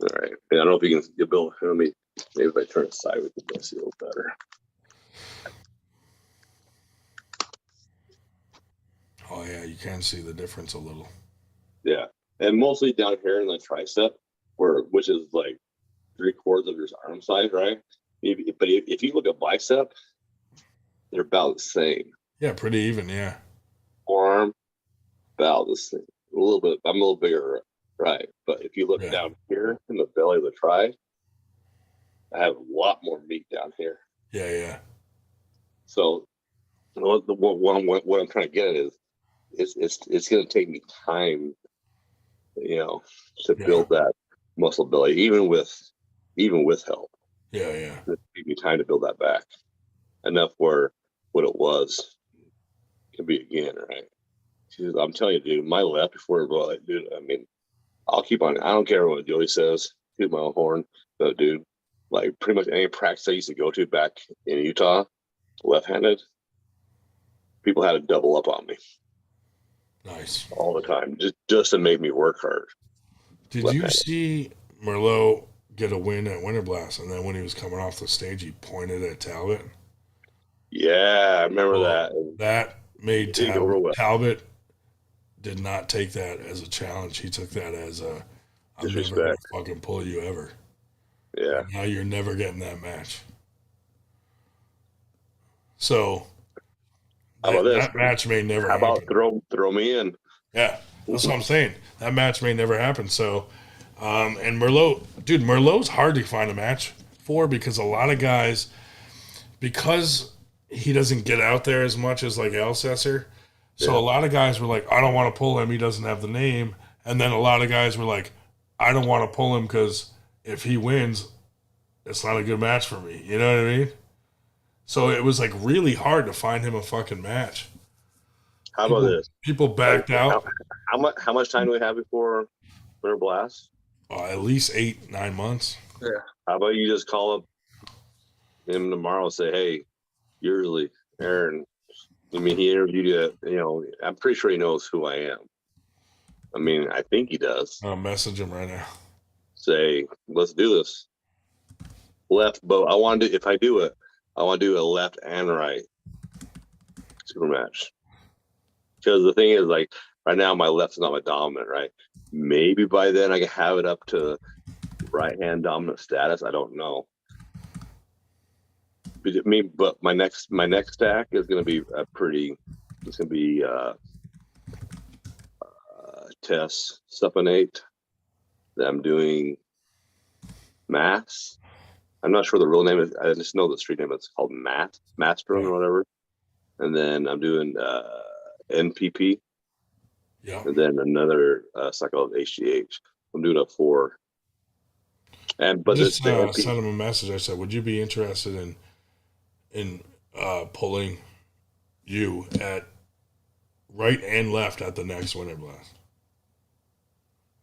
All right, I don't know if you can build. Maybe if I turn it sideways, you'll see a little better. Oh yeah, you can see the difference a little. Yeah, and mostly down here in the tricep, which is like 3/4 of your arm size, right? But if you look at bicep, they're about the same. Yeah, pretty even. Yeah. Forearm, about the same. A little bit. I'm a little bigger, right? But if you look down here in the belly of the tri, I have a lot more meat down here. Yeah, yeah. So, what I'm trying to get at is, it's going to take me time, to build that muscle belly, even with help. Yeah, yeah. It take me time to build that back enough where what it was can be again, right? I'm telling you, dude, my left before, dude. I mean, I'll keep on. I don't care what Joey says. Toot my own horn, but dude, like pretty much any practice I used to go to back in Utah, left-handed, people had to double up on me. Nice. All the time, just to make me work hard. Did you see Merlot get a win at Winter Blast, and then when he was coming off the stage, he pointed at Talbot? Yeah, I remember that. That made Talbot did not take that as a challenge. He took that as I'm never going to fucking pull you ever. Yeah. And now you're never getting that match. So that match may never happen. How about throw me in? Yeah, that's what I'm saying. That match may never happen. So, and Merlot's hard to find a match for because a lot of guys, because he doesn't get out there as much as like Alcesser. So a lot of guys were like, I don't want to pull him. He doesn't have the name. And then a lot of guys were like, I don't want to pull him because if he wins, it's not a good match for me. You know what I mean? So it was like really hard to find him a fucking match. How about this? People backed out. How much time do we have before Winter Blast? At least 8-9 months. Yeah. How about you just call up him tomorrow and say, hey, Yearsley, Aaron. I mean, he interviewed you. I'm pretty sure he knows who I am. I mean, I think he does. I'll message him right now. Say, let's do this. Left, but if I do it, I want to do a left and right super match. Because the thing is, like, right now, my left's not my dominant, right? Maybe by then I can have it up to right-hand dominant status. I don't know. But my next stack is going to be it's going to be Tess Supinate. I'm doing Mass. I'm not sure the real name is. I just know the street name. It's called Mastron or whatever. And then I'm doing NPP. Yeah. And then another cycle of HGH. I'm doing a 4. But just sent him a message. I said, "Would you be interested in pulling you at right and left at the next Winter Blast?"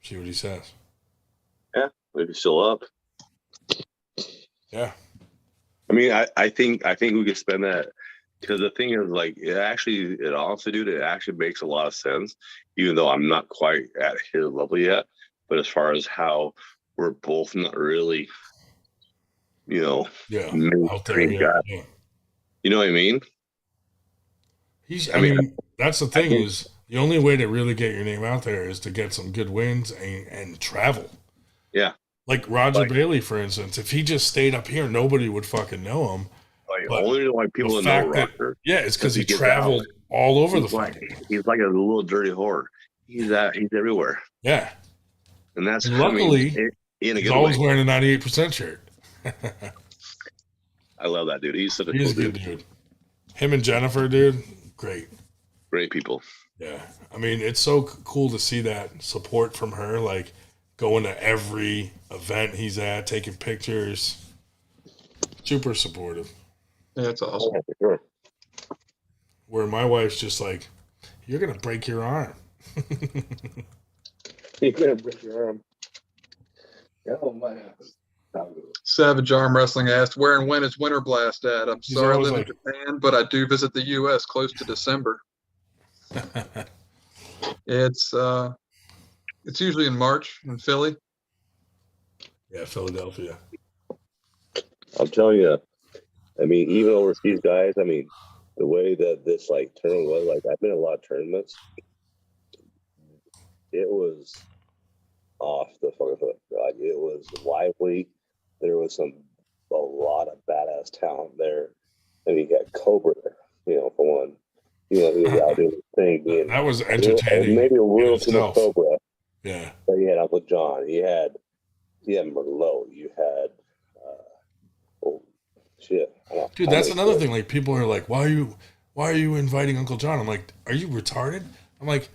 See what he says. Yeah, maybe still up. Yeah. I mean, I think we could spend that, because the thing is, like, it honestly, dude, it actually makes a lot of sense, even though I'm not quite at his level yet. But as far as how we're both not really, out there, guys. You know what I mean? I mean, that's the thing is the only way to really get your name out there is to get some good wins and travel. Yeah. Like Roger Bailey, for instance, if he just stayed up here, nobody would fucking know him. Like, only reason why people know Roger. Yeah, it's because he traveled all over the fucking. He's like a little dirty whore. He's everywhere. Yeah. And that's luckily in a he's good always way. wearing a 98% shirt. I love that dude. He's such a He's cool a good dude. Him and Jennifer, dude, great. Great people. Yeah. I mean, it's so cool to see that support from her, like going to every event he's at, taking pictures. Super supportive. Yeah, that's awesome. Yeah, for sure. Where my wife's just like, you're going to break your arm. You're going to break your arm. Oh, my. Savage Arm Wrestling asked, where and when is Winter Blast at? I'm He's sorry I always live like- in Japan, but I do visit the U.S. close to December. It's usually in March in Philly. Yeah, Philadelphia. I'm telling you, I mean, even overseas guys, I mean, the way that this like tournament was, like I've been in a lot of tournaments. It was off the fucking hook. Like it was lively. There was a lot of badass talent there. And you got Cobra, for one. He was out doing his thing. That was entertaining. Maybe a little too much Cobra. Yeah. But you had Uncle John. You had Merlot. You had shit. Dude, that's another thing. Like people are like, why are you inviting Uncle John? I'm like, are you retarded? I'm like,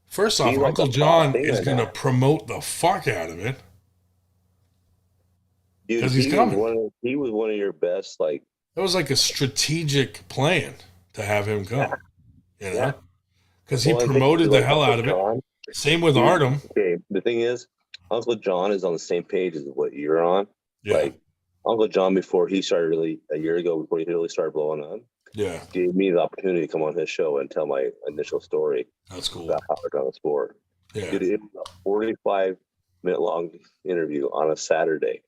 first off, Uncle John is gonna promote the fuck out of it. Because he's coming. He was one of your best, like. That was like a strategic plan to have him come. Yeah. You know? Because he promoted the hell out of it. Same with Artem. Okay, the thing is, Uncle John is on the same page as what you're on. Yeah. Like Uncle John, before he started a year ago, before he really started blowing up, gave me the opportunity to come on his show and tell my initial story. That's cool. About how I got on the sport. Yeah. Dude, it was a 45-minute long interview on a Saturday.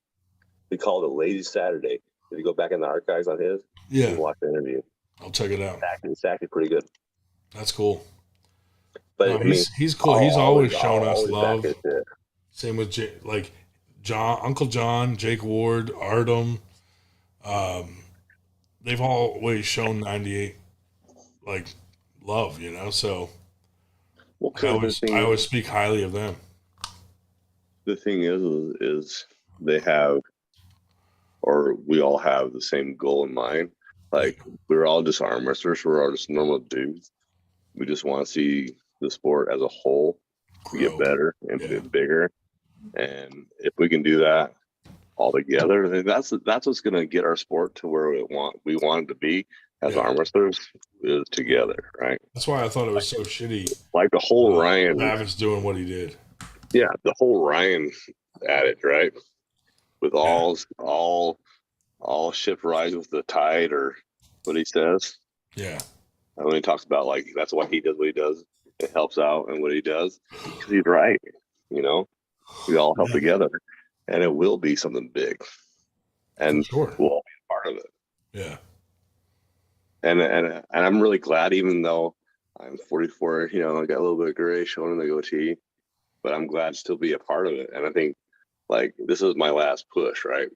We called it Lazy Saturday. If you go back in the archives on his, you can watch the interview. I'll check it out. It's actually pretty good. That's cool. But no, he's cool. He's always shown us love. Same with Uncle John, Jake Ward, Artem. They've always shown 98 like love, So I always speak highly of them. The thing is they have, or we all have the same goal in mind. Like we're all just arm wrestlers. We're all just normal dudes. We just want to see the sport as a whole get better and get bigger. And if we can do that all together, then that's what's going to get our sport to where we want it to be as arm wrestlers, is together, right? That's why I thought it was so shitty. Like the whole Ryan Travis doing what he did. Yeah, the whole Ryan adage, right? With all ship rise with the tide, or what he says. Yeah. And when he talks about like that's why he does what he does, it helps out and what he does, because he's right. We all help together, and it will be something big, and we'll all be a part of it. Yeah. And I'm really glad, even though I'm 44, I got a little bit of gray showing in the goatee, but I'm glad to still be a part of it. And I think like this is my last push, right?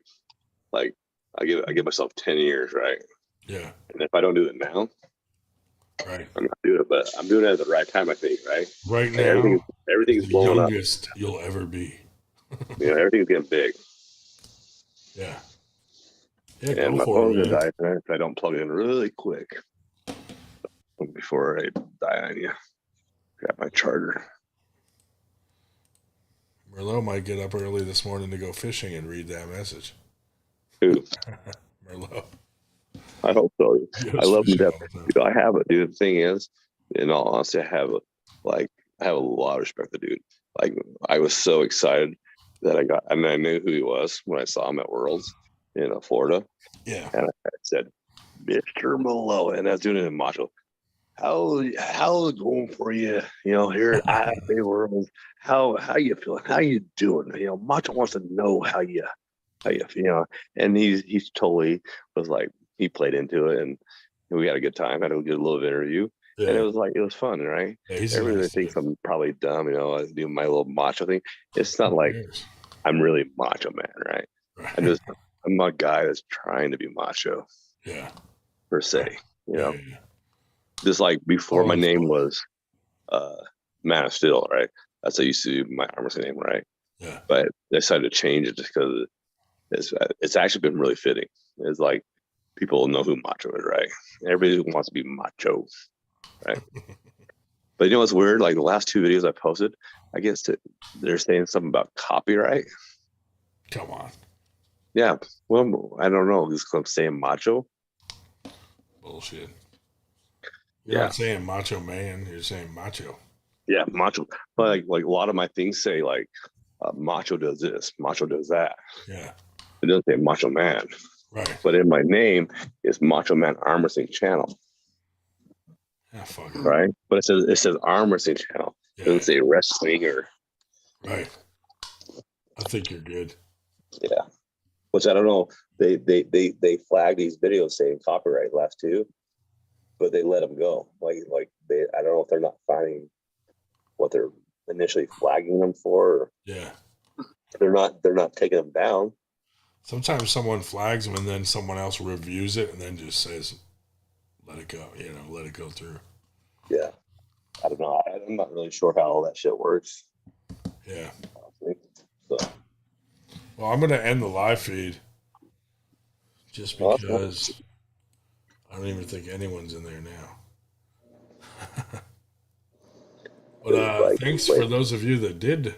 Like I give myself 10 years, right? Yeah. And if I don't do it now, right, I'm not doing it, but I'm doing it at the right time, I think, right? Right now, everything's blowing up. The youngest you'll ever be. Everything's getting big. Yeah. Yeah, and my phone's gonna die if I don't plug it in really quick before I die on you. Grab my charger. Merlot might get up early this morning to go fishing and read that message. Who? Merlot. I hope so. I love him. I have it, dude. The thing is, in all honesty, I have a lot of respect for the dude. Like I was so excited that I knew who he was when I saw him at Worlds in Florida. Yeah. And I said, Mr. Merlot, and I was doing it in Macho. How's it going for you? Here at IFA Worlds, how you feeling? How you doing? Macho wants to know how you feel. And he's totally was like, he played into it, and we had a good time. Had a good little interview, and it was fun, right? Yeah, everybody thinks I'm probably dumb, I do my little macho thing. It's not like I'm really macho man, right? I'm a guy that's trying to be macho, per se, Just like before my name was Man of Steel, right? That's how I used to do my arm wrestling name, right? Yeah. But I decided to change it just because it's actually been really fitting. It's like people know who Macho is, right? Everybody wants to be macho, right? But you know what's weird? Like the last 2 videos I posted, I guess they're saying something about copyright. Come on. Yeah, well, I don't know. Because I'm saying macho. Bullshit. You're not saying macho man. You're saying macho. Yeah, macho. But like a lot of my things say like macho does this, macho does that. Yeah. It doesn't say macho man. Right. But in my name is Macho Man Arm Wrestling Channel. Yeah, fuck it. Right? But it says Arm Wrestling Channel. It doesn't say wrestling or. Right. I think you're good. Yeah. Which I don't know. They flagged these videos saying copyright last 2, but they let them go. Like I don't know if they're not finding what they're initially flagging them for. Or they're not taking them down. Sometimes someone flags them and then someone else reviews it and then just says, let it go, let it go through. Yeah. I don't know. I'm not really sure how all that shit works. Yeah. So. Well, I'm going to end the live feed just because I don't even think anyone's in there now. But thanks for those of you that did